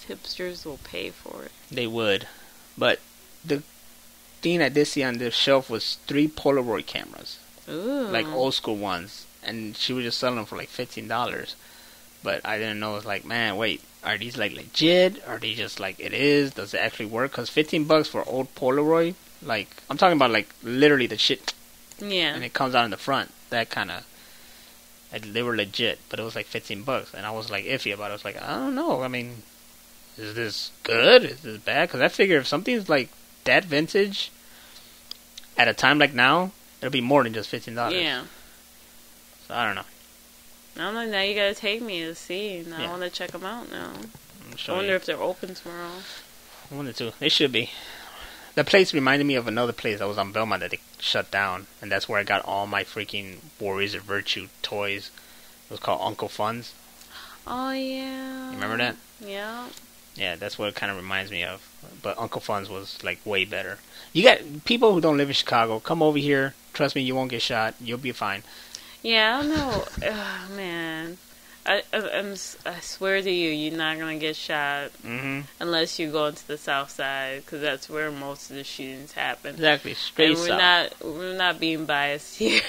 hipsters will pay for it. They would, but the thing I did see on the shelf was 3 Polaroid cameras. Ooh. Like old school ones, and she was just selling them for like $15. But I didn't know. It was like, man, wait, are these like legit? Are they just like it is? Does it actually work? Because $15 for old Polaroid, like I'm talking about like literally the shit, Yeah. and it comes out in the front. That kind of, they were legit, but it was like $15, and I was like iffy about it. I was like, I don't know. I mean, is this good? Is this bad? Because I figure if something's like that vintage at a time like now, it'll be more than just $15. Yeah. So I don't know. I don't know. Now you gotta take me to see. Now I Yeah. want to check them out now. I I wonder if they're open tomorrow. I wanted to. They should be. The place reminded me of another place that was on Belmont that they shut down, and that's where I got all my freaking Warriors of Virtue toys. It was called Uncle Fun's. Oh yeah. You remember that? Yeah. Yeah, that's what it kind of reminds me of. But Uncle Fun's was like way better. You got people who don't live in Chicago, come over here. Trust me, you won't get shot. You'll be fine. Yeah, I don't know. Ugh, man. I swear to you, you're not gonna get shot unless you go into the South Side, because that's where most of the shootings happen. Exactly, straight and south. We're not being biased here.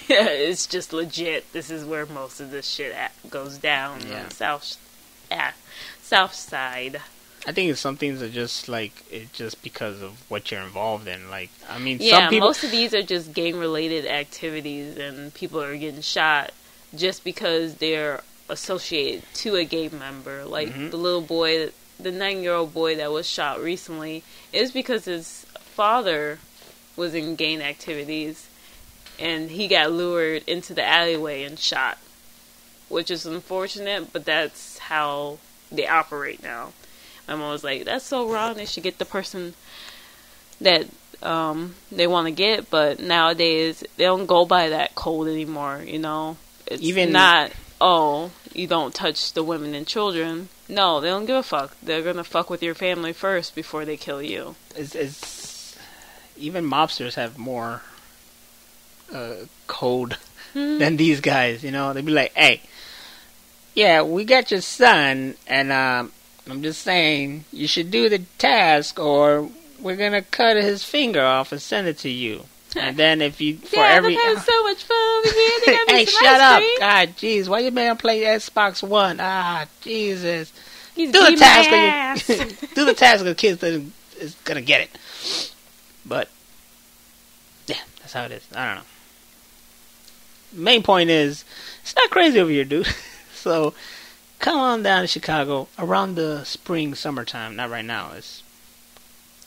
It's just legit. This is where most of this shit goes down on the South Side. I think it's some things are just like it's just because of what you're involved in. Like, I mean, Yeah, some people. most of these are just gang-related activities, and people are getting shot just because they're associated to a gang member. Like the little boy, the 9-year-old boy that was shot recently, is because his father was in gang activities, and he got lured into the alleyway and shot, which is unfortunate, but that's how they operate now. My mom was like, that's so wrong. They should get the person that they want to get, but nowadays they don't go by that code anymore, you know? It's even not, oh, you don't touch the women and children. No, they don't give a fuck. They're gonna fuck with your family first before they kill you. It's even mobsters have more code than these guys, you know? They'd be like, hey, yeah, we got your son, and I'm just saying, you should do the task, or we're gonna cut his finger off and send it to you. And then if you they're having so much fun over here. They got me hey, some shut ice up! cream. God, jeez, why you made him play Xbox One? Ah, Jesus. He's Do the beating task, my or ass. do the task, or the kid is gonna get it. But yeah, that's how it is. I don't know. Main point is, it's not crazy over here, dude. So come on down to Chicago around the spring, summertime. Not right now. It's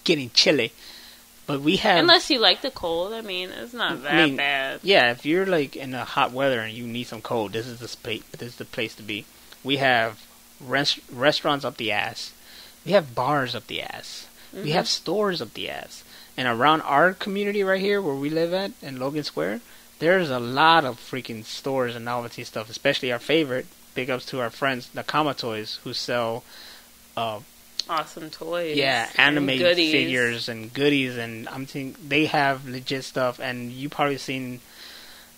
getting chilly. But we have... Unless you like the cold. I mean, it's not that bad. Yeah, if you're like in the hot weather and you need some cold, this is the place to be. We have restaurants up the ass. We have bars up the ass. We have stores up the ass. And around our community right here where we live at, in Logan Square, there's a lot of freaking stores and novelty stuff, especially our favorite. Big ups to our friends, Nakama Toys, who sell... awesome toys. Yeah, anime figures and goodies, and I'm thinking they have legit stuff. And you probably seen,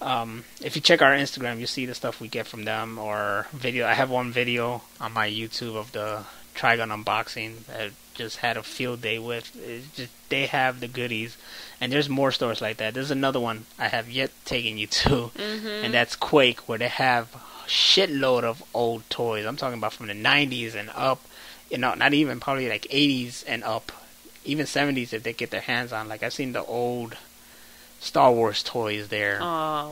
if you check our Instagram, you see the stuff we get from them or video. I have one video on my YouTube of the Trigon unboxing that just had a field day with. It's just, they have the goodies, and there's more stores like that. There's another one I have yet taken you to, and that's Quake, where they have a shitload of old toys. I'm talking about from the 90s and up. You know, not even probably like 80s and up, even 70s if they get their hands on. Like I've seen the old Star Wars toys there. Oh,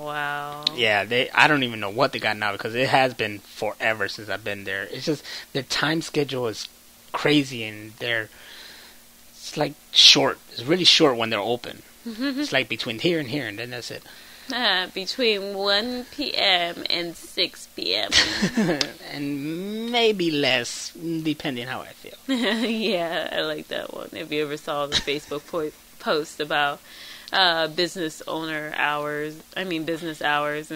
wow. Yeah, I don't even know what they got now because it has been forever since I've been there. It's just their time schedule is crazy and it's like short. It's really short when they're open. It's like between here and here and then that's it. Between 1 p.m. and 6 p.m. And maybe less, depending how I feel. Yeah, I like that one. If you ever saw the Facebook post about business hours, and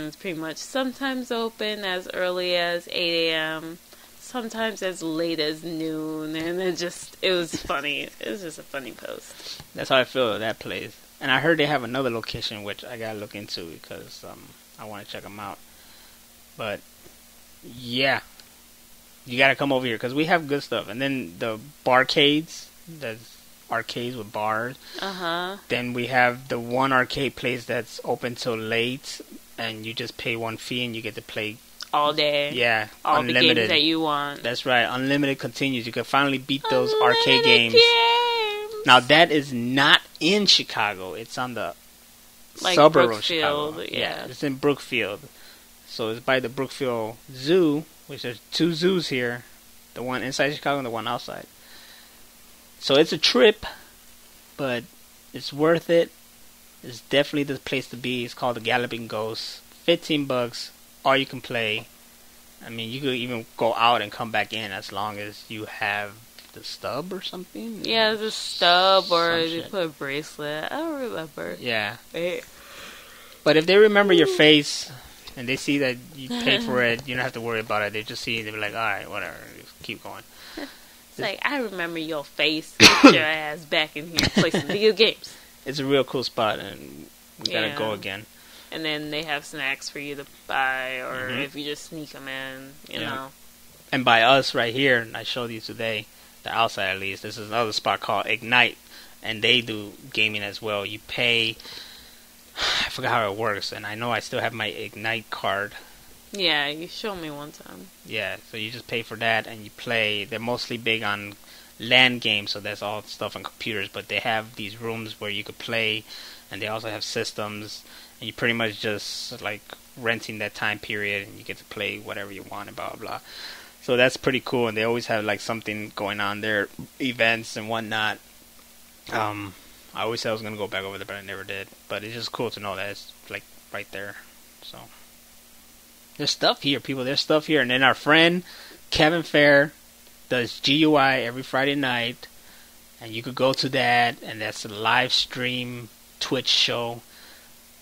it's pretty much sometimes open as early as 8 a.m., sometimes as late as noon, and it was funny. It was just a funny post. That's how I feel at that place. And I heard they have another location, which I gotta look into because I want to check them out. But yeah, you gotta come over here because we have good stuff. And then the barcades, that's arcades with bars. Then we have the one arcade place that's open till late, and you just pay one fee and you get to play all day. Yeah, all unlimited. The games that you want. That's right, unlimited continues. You can finally beat those arcade games. Now that is not in Chicago. It's on the suburb of Chicago. Yeah, it's in Brookfield. So it's by the Brookfield Zoo, which there's 2 zoos here. The one inside Chicago and the one outside. So it's a trip, but it's worth it. It's definitely the place to be. It's called the Galloping Ghost. $15, all you can play. I mean, you could even go out and come back in as long as you have the stub or something. Yeah, the stub or you put a bracelet. I don't remember. Yeah. But if they remember your face and they see that you paid for it, you don't have to worry about it. They just see it, they'll be like, alright, whatever, just keep going. It's like, I remember your face. Get your ass back in here and play some video games. It's a real cool spot and we gotta go again. And then they have snacks for you to buy, or if you just sneak them in, you know. And by us right here, and I showed you today, the outside at least, this is another spot called Ignite, and they do gaming as well. You pay, I forgot how it works, and I know I still have my Ignite card. Yeah, you showed me one time. Yeah, so you just pay for that, and you play. They're mostly big on LAN games, so that's all stuff on computers, but they have these rooms where you could play, and they also have systems, and you pretty much just like renting that time period, and you get to play whatever you want, and blah, blah, blah. So that's pretty cool, and they always have like something going on there, events and whatnot. I always said I was going to go back over there, but I never did. But it's just cool to know that it's like right there. So there's stuff here, people. There's stuff here. And then our friend Kevin Fair does GUI every Friday night, and you could go to that, and that's a live stream Twitch show.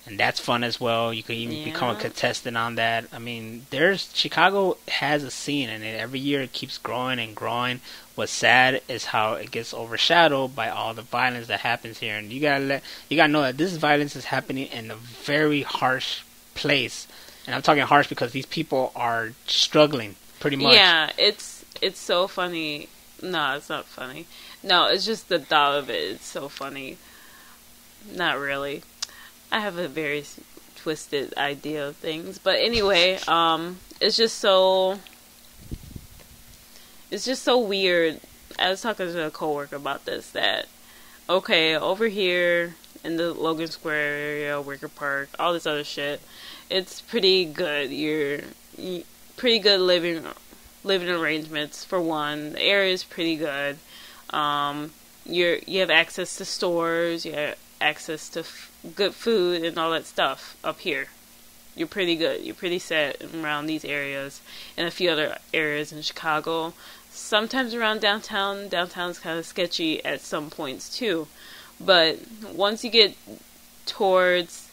And that's fun as well. You can even become a contestant on that. I mean, Chicago has a scene, and every year it keeps growing and growing. What's sad is how it gets overshadowed by all the violence that happens here. And you gotta know that this violence is happening in a very harsh place. And I'm talking harsh because these people are struggling pretty much. Yeah, it's so funny. No, it's not funny. No, it's just the thought of it. It's so funny. Not really. I have a very twisted idea of things, but anyway, it's just so weird. I was talking to a coworker about this, that okay, over here in the Logan Square area, Wicker Park, all this other shit, it's pretty good. You're pretty good living arrangements for one. The area is pretty good. You have access to stores. You have access to good food and all that stuff up here. You're pretty good. You're pretty set around these areas and a few other areas in Chicago. Sometimes around downtown. Downtown's kind of sketchy at some points too. But once you get towards,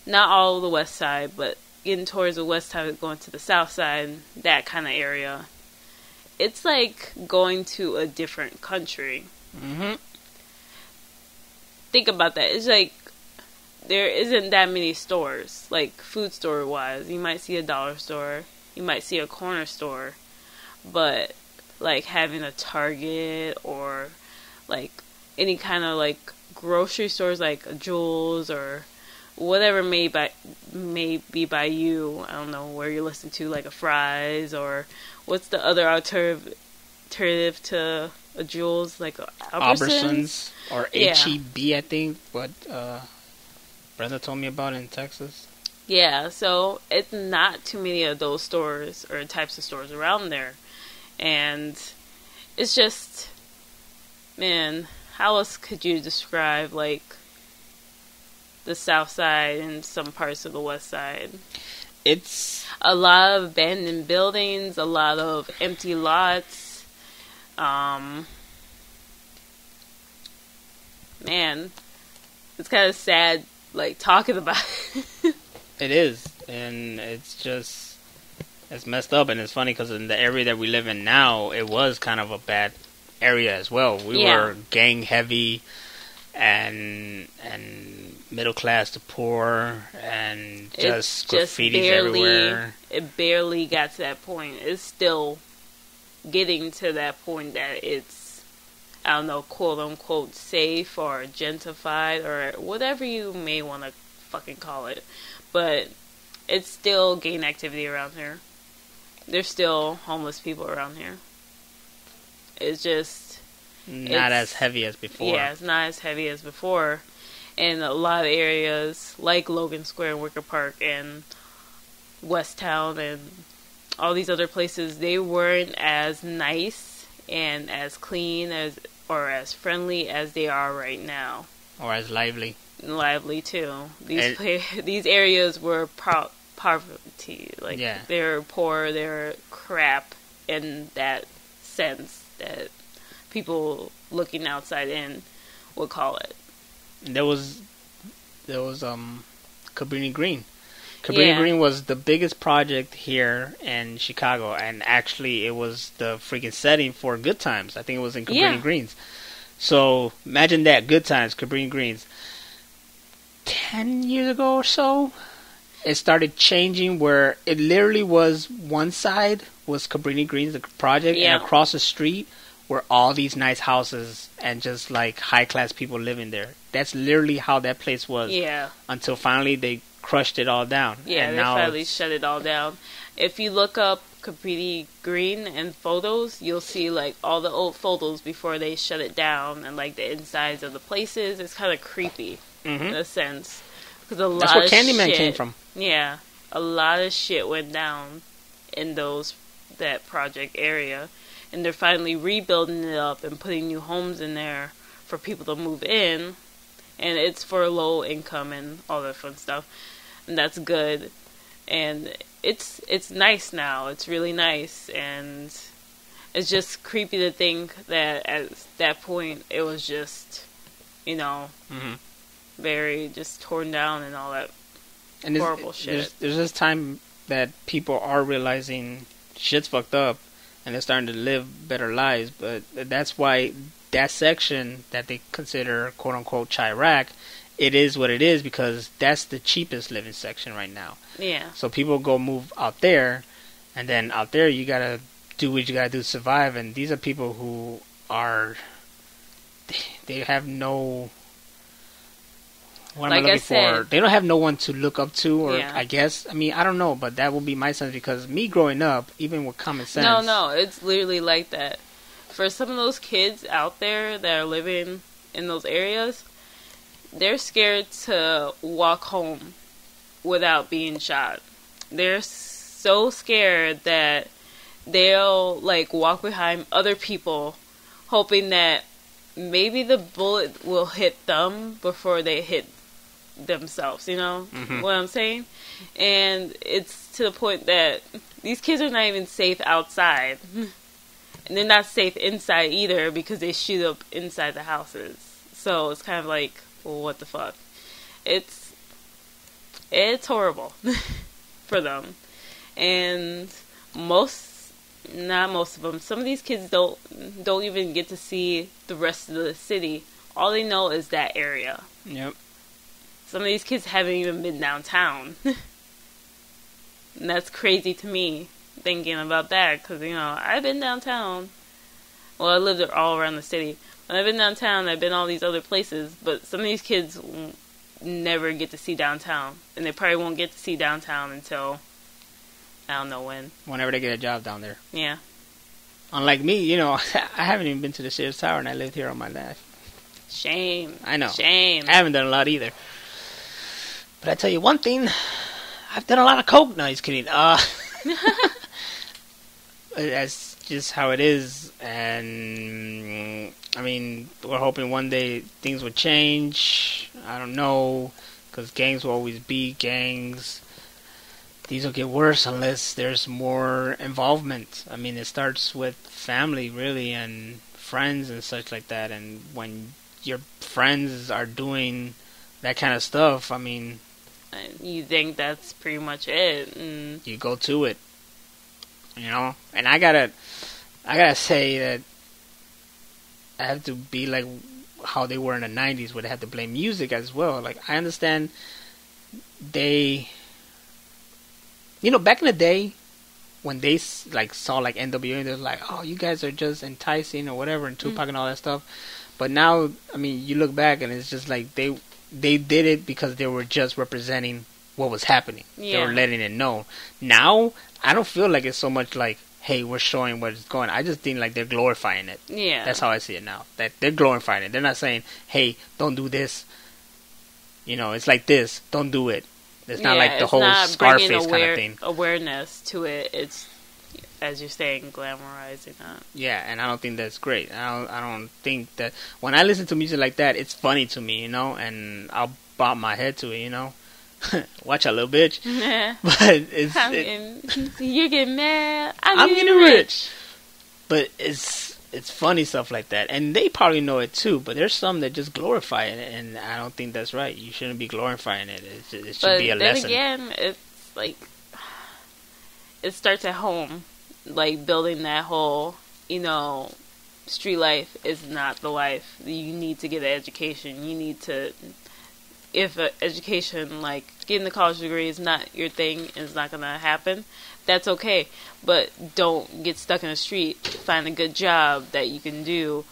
not all of the west side, but getting towards the west side, going to the south side, that kind of area, it's like going to a different country. Think about that. It's like there isn't that many stores, like food store wise. You might see a dollar store, you might see a corner store, but like having a Target or like any kind of like grocery stores, like a Jewel's or whatever may be by you. I don't know where you're listening to, like a Fry's, or what's the other alternative to a Jewel's, like Albertsons or HEB, I think. But Brenda told me about in Texas. Yeah, so it's not too many of those stores or types of stores around there. And it's just, man, how else could you describe, like, the south side and some parts of the west side? It's a lot of abandoned buildings, a lot of empty lots. Man, it's kind of sad, like, talking about it. It is, and it's messed up, and it's funny because in the area that we live in now, it was kind of a bad area as well. We were gang heavy, and middle class to poor, and just graffitis everywhere. It barely got to that point. It's still getting to that point that it's, I don't know, quote unquote safe or gentrified or whatever you may want to fucking call it. But it's still gang activity around here. There's still homeless people around here. It's just not as heavy as before. Yeah, it's not as heavy as before. And a lot of areas like Logan Square and Wicker Park and West Town and all these other places, they weren't as nice and as clean as or as friendly as they are right now. Or as lively. Lively too. These areas were poverty. Like, they're poor, they're crap in that sense that people looking outside in would call it. There was Cabrini Green. Cabrini Green was the biggest project here in Chicago, and actually it was the freaking setting for Good Times. I think it was in Cabrini Greens. So imagine that, Good Times, Cabrini Greens. 10 years ago or so, it started changing where it literally was one side was Cabrini Greens, the project, and across the street were all these nice houses and just like high class people living there. That's literally how that place was. Yeah. Until finally they crushed it all down. Yeah, and they finally shut it all down. If you look up Cabrini Green and photos, you'll see like all the old photos before they shut it down and like the insides of the places. It's kind of creepy in a sense. Because that's where Candyman came from. Yeah, a lot of shit went down in that project area. And they're finally rebuilding it up and putting new homes in there for people to move in. And it's for low income and all that fun stuff. And that's good. And it's nice now. It's really nice. And it's just creepy to think that at that point it was just, very just torn down and all that horrible shit. There's this time that people are realizing shit's fucked up. And they're starting to live better lives, but that's why that section that they consider quote-unquote Chirac, it is what it is because that's the cheapest living section right now. Yeah. So people go move out there, and then out there you gotta do what you gotta do to survive, and these are people who they have no... What am I looking for? They don't have no one to look up to, or I guess. I mean, I don't know, but that will be my sense because me growing up, even with common sense. No, it's literally like that. For some of those kids out there that are living in those areas, they're scared to walk home without being shot. They're so scared that they'll like walk behind other people, hoping that maybe the bullet will hit them before they hit themselves, what I'm saying? And it's to the point that these kids are not even safe outside. And they're not safe inside either because they shoot up inside the houses. So it's kind of like, well, what the fuck? It's horrible for them. And not most of them, some of these kids don't even get to see the rest of the city. All they know is that area. Yep. Some of these kids haven't even been downtown. And that's crazy to me, thinking about that. Because, I've been downtown. Well, I lived all around the city. When I've been downtown, I've been all these other places. But some of these kids never get to see downtown. And they probably won't get to see downtown until, I don't know when. Whenever they get a job down there. Yeah. Unlike me, I haven't even been to the Sears Tower, and I lived here all my life. Shame. I know. Shame. I haven't done a lot either. But I tell you one thing, I've done a lot of coke. No, he's kidding. That's just how it is, and I mean, we're hoping one day things will change. I don't know, because gangs will always be gangs. These will get worse unless there's more involvement. I mean, it starts with family, really, and friends and such like that. And when your friends are doing that kind of stuff, I mean, you think that's pretty much it. You go to it, you know. And I gotta say that I have to be like how they were in the 90s, where they had to blame music as well. Like, I understand they, you know, back in the day when they like saw like NWA, they're like, oh, you guys are just enticing or whatever, and Tupac and all that stuff. But now, I mean, you look back and it's just like they did it because they were just representing what was happening. Yeah. They were letting it know. Now, I don't feel like it's so much like, hey, we're showing where it's going. I just think like they're glorifying it. Yeah. That's how I see it now. That they're glorifying it. They're not saying, hey, don't do this. You know, it's like this. Don't do it. It's not like the whole Scarface kind of thing. Awareness to it. It's, as you're saying, glamorizing that. Yeah, and I don't think that's great. I don't think that when I listen to music like that, it's funny to me, you know, and I'll bob my head to it, you know. Watch out, little bitch. But you get mad. I'm getting rich. But it's funny stuff like that, and they probably know it too. But there's some that just glorify it, and I don't think that's right. You shouldn't be glorifying it. It should be a lesson. But then again, it's like it starts at home. Like, building that whole, you know, street life is not the life. You need to get an education. You need to, if education, like getting the college degree is not your thing, is not going to happen, that's okay. But don't get stuck in the street. Find a good job that you can do.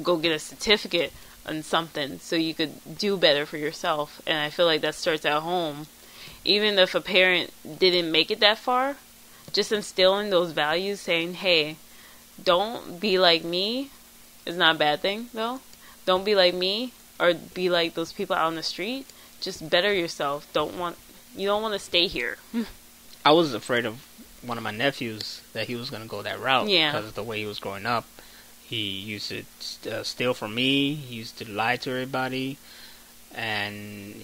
Go get a certificate on something so you could do better for yourself. And I feel like that starts at home. Even if a parent didn't make it that far, just instilling those values, saying, hey, don't be like me, is not a bad thing, though. Don't be like me, or be like those people out on the street. Just better yourself. You don't want to stay here. I was afraid of one of my nephews, that he was going to go that route. Yeah. Because of the way he was growing up. He used to steal from me. He used to lie to everybody. And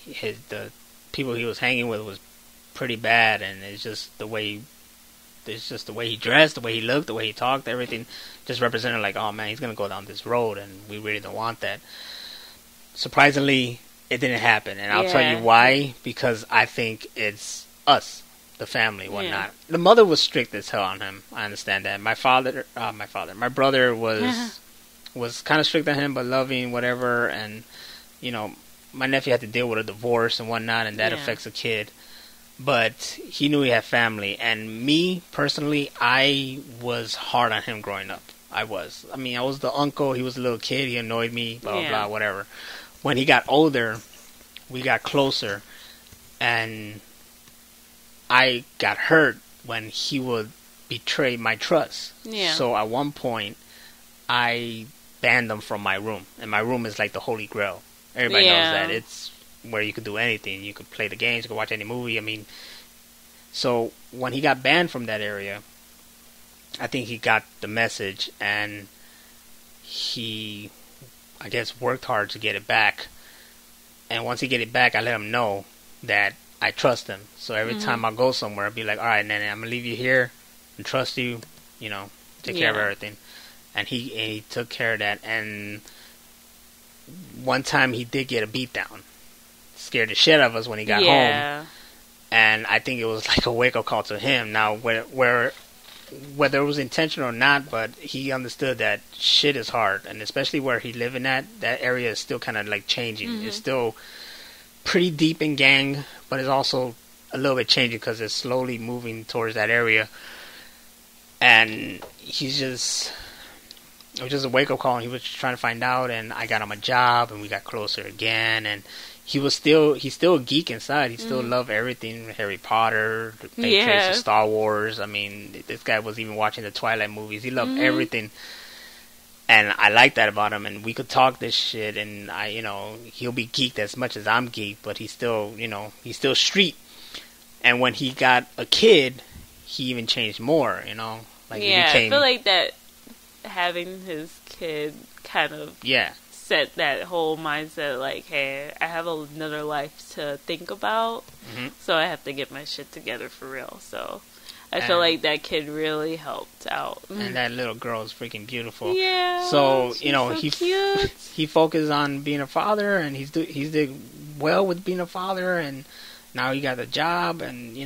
the people he was hanging with was pretty bad. And it's just the way he dressed, the way he looked, the way he talked, everything just represented like, oh man, he's going to go down this road, and we really don't want that. Surprisingly, it didn't happen, and I'll tell you why, because I think it's us, the family, whatnot. Yeah. The mother was strict as hell on him, I understand that. My brother was kind of strict on him, but loving, whatever, and, you know, my nephew had to deal with a divorce and whatnot, and that affects a kid. But he knew he had family. And me, personally, I was hard on him growing up. I was. I mean, I was the uncle. He was a little kid. He annoyed me, blah, blah, blah, whatever. When he got older, we got closer. And I got hurt when he would betray my trust. Yeah. So at one point, I banned him from my room. And my room is like the Holy Grail. Everybody knows that. It's where you could do anything. You could play the games, you could watch any movie. I mean, so when he got banned from that area, I think he got the message, and he, I guess, worked hard to get it back. And once he get it back, I let him know that I trust him. So every time I go somewhere, I'll be like, all right, Nene, I'm going to leave you here and trust you, you know, take care of everything. And he took care of that. And one time he did get a beat down. Scared the shit out of us when he got home, and I think it was like a wake-up call to him. Now, whether it was intentional or not, but he understood that shit is hard, and especially where he living at, that area is still kind of like changing. It's still pretty deep in gang, but it's also a little bit changing because it's slowly moving towards that area. And it was just a wake-up call, and he was trying to find out, and I got him a job, and we got closer again, and he's still a geek inside. He still loved everything, Harry Potter, the Matrix, of Star Wars. I mean, this guy was even watching the Twilight movies. He loved everything. And I like that about him, and we could talk this shit, and he'll be geeked as much as I'm geeked, but he's still, he's still street. And when he got a kid, he even changed more, Like yeah, I feel like that having his kid kind of set that whole mindset, like, hey, I have another life to think about, so I have to get my shit together for real. So I feel like that kid really helped out. And that little girl is freaking beautiful. Yeah. So, so cute. he focused on being a father, and he's did well with being a father, and now he got a job, and,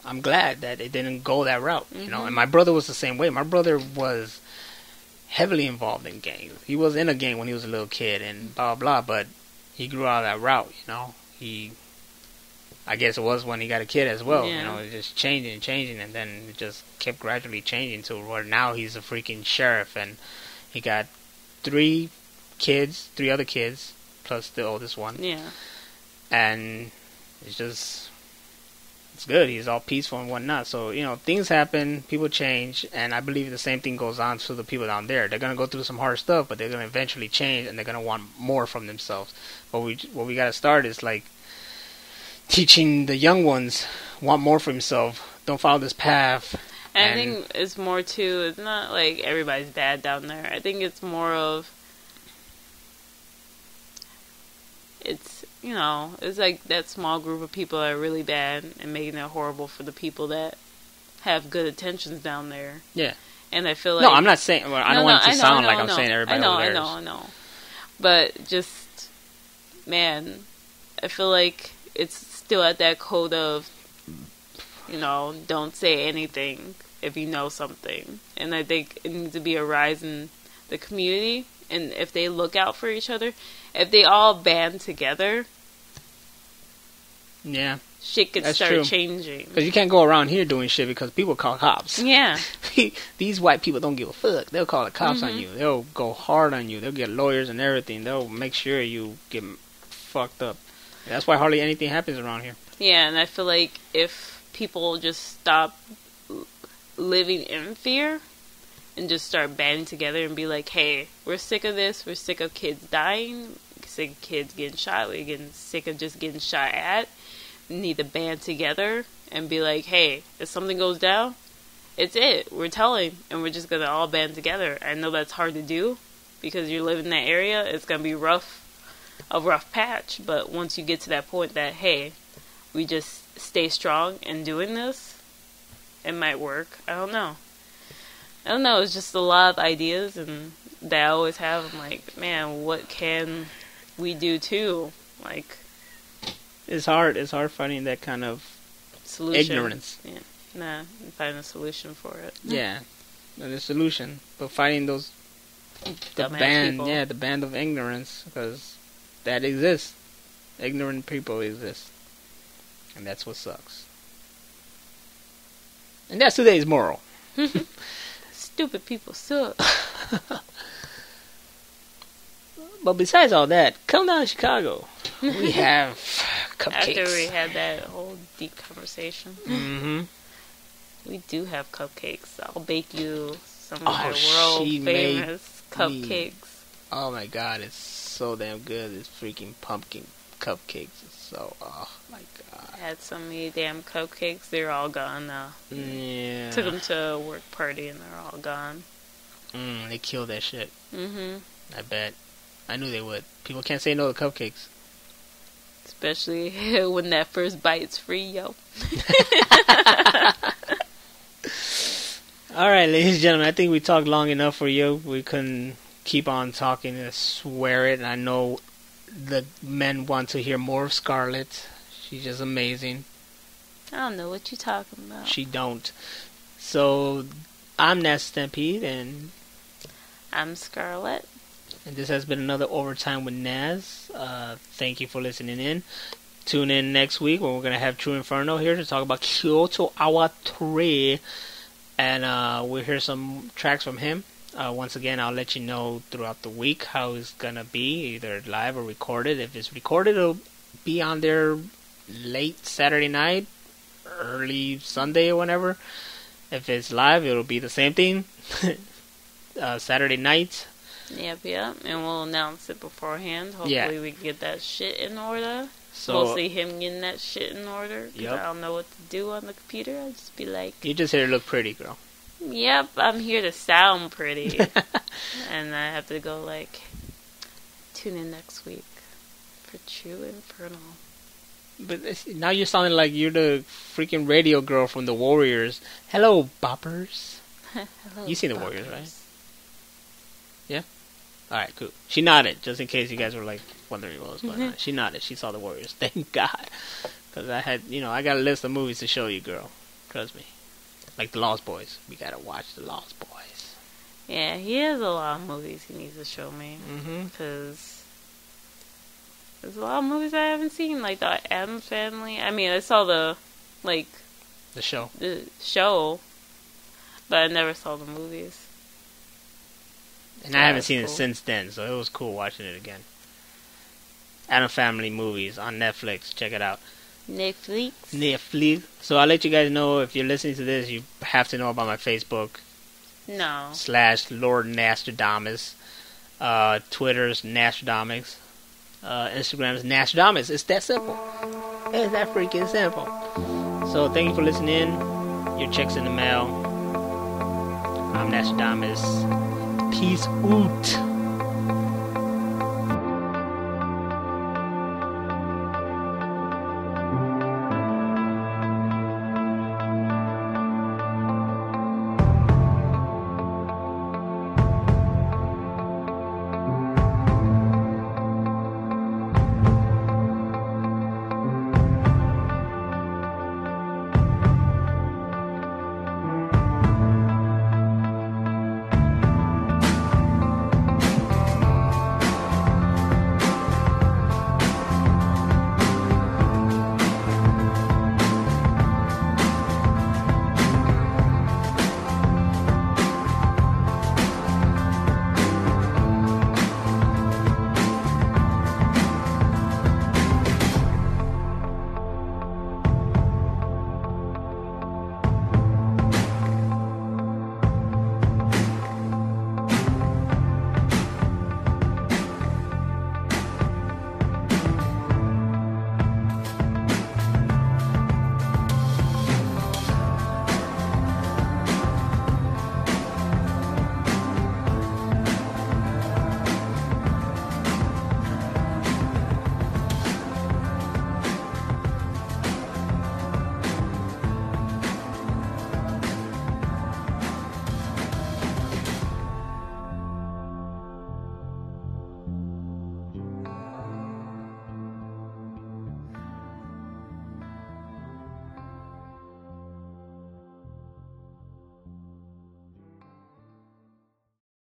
I'm glad that it didn't go that route, And my brother was the same way. My brother was heavily involved in gangs. He was in a gang when he was a little kid, and blah, blah, blah, but he grew out of that route, I guess it was when he got a kid as well. It just changing, and then it just kept gradually changing to where now he's a freaking sheriff, and he got 3 other kids, plus the oldest one. Yeah. And it's good. He's all peaceful and whatnot. So, things happen, people change, and I believe the same thing goes on to the people down there. They're going to go through some hard stuff, but they're going to eventually change, and they're going to want more from themselves. But what we got to start is, like, teaching the young ones, want more for himself, don't follow this path. And I think it's more too, it's not like everybody's bad down there. I think it's more of, it's like that small group of people that are really bad and making it horrible for the people that have good intentions down there. Yeah. And I feel like, no, I'm not saying, I don't want it to sound like I'm saying everybody over there. I know. But just, man, I feel like it's still at that code of, don't say anything if you know something. And I think it needs to be a rise in the community. And if they look out for each other, if they all band together, yeah, shit could start changing. Because you can't go around here doing shit because people call cops. Yeah. These white people don't give a fuck. They'll call the cops on you. They'll go hard on you. They'll get lawyers and everything. They'll make sure you get fucked up. That's why hardly anything happens around here. Yeah, and I feel like if people just stop living in fear and just start banding together and be like, hey, we're sick of this. We're sick of kids dying. Sick of kids getting shot. We're getting sick of just getting shot at. We need to band together and be like, hey, if something goes down, it's it. We're telling, and we're just going to all band together. I know that's hard to do because you live in that area. It's going to be a rough patch, but once you get to that point that, hey, we just stay strong in doing this, it might work. I don't know. It's just a lot of ideas and that I always have. I'm like, man, what can we do too? Like, it's hard finding that kind of solution. Ignorance. Yeah. Finding a solution for it. Yeah. The solution. But finding the band of ignorance, because that exists. Ignorant people exist. And that's what sucks. And that's today's moral. Stupid people suck. But besides all that, come down to Chicago. We have cupcakes. After we had that whole deep conversation. Mm-hmm. We do have cupcakes. I'll bake you some of my world famous cupcakes. Oh my god, it's so damn good. It's freaking pumpkin cupcakes. It's so, oh my god. I had so many damn cupcakes. They're all gone now. Yeah. Took them to a work party and they're all gone. They killed that shit. Mm-hmm. I bet. I knew they would. People can't say no to cupcakes. Especially when that first bite's free, yo. Alright, ladies and gentlemen, I think we talked long enough for you. We couldn't keep on talking and swear it. And I know the men want to hear more of Scarlett. She's just amazing. I don't know what you're talking about. She don't. So, I'm Naz Stampede, and I'm Scarlett. And this has been another Overtime with Naz. Thank you for listening in. Tune in next week when we're going to have True Inferno here to talk about Kyoto Hour 3. And we'll hear some tracks from him. Once again, I'll let you know throughout the week how it's going to be, either live or recorded. If it's recorded, it'll be on there late Saturday night, early Sunday or whenever. If it's live, it'll be the same thing. Saturday night. Yep. And we'll announce it beforehand. Hopefully we can get that shit in order. So, mostly him getting that shit in order. Because I don't know what to do on the computer. I'll just be like... You just here to look pretty, girl. Yep, I'm here to sound pretty. And I have to go, like... Tune in next week for True Infernal. But now you're sounding like you're the freaking radio girl from the Warriors. Hello, boppers. Hello, you seen the Warriors, right? Yeah? Alright, cool. She nodded, just in case you guys were like wondering what was going on. She nodded. She saw the Warriors. Thank God. Because I had, I got a list of movies to show you, girl. Trust me. Like The Lost Boys. We gotta watch The Lost Boys. Yeah, he has a lot of movies he needs to show me. Because... There's a lot of movies I haven't seen, like the Addams Family. I mean, I saw the show. The show, but I never saw the movies. And I haven't seen it since then, so it was cool watching it again. Addams Family movies on Netflix. Check it out. Netflix. So I'll let you guys know, if you're listening to this, you have to know about my Facebook. No. / Lord Nastradamus. Twitter's Nastradamus. Instagram's Nastradamus. It's that simple. It's that freaking simple. So thank you for listening. Your check's in the mail. I'm Nastradamus. Peace out.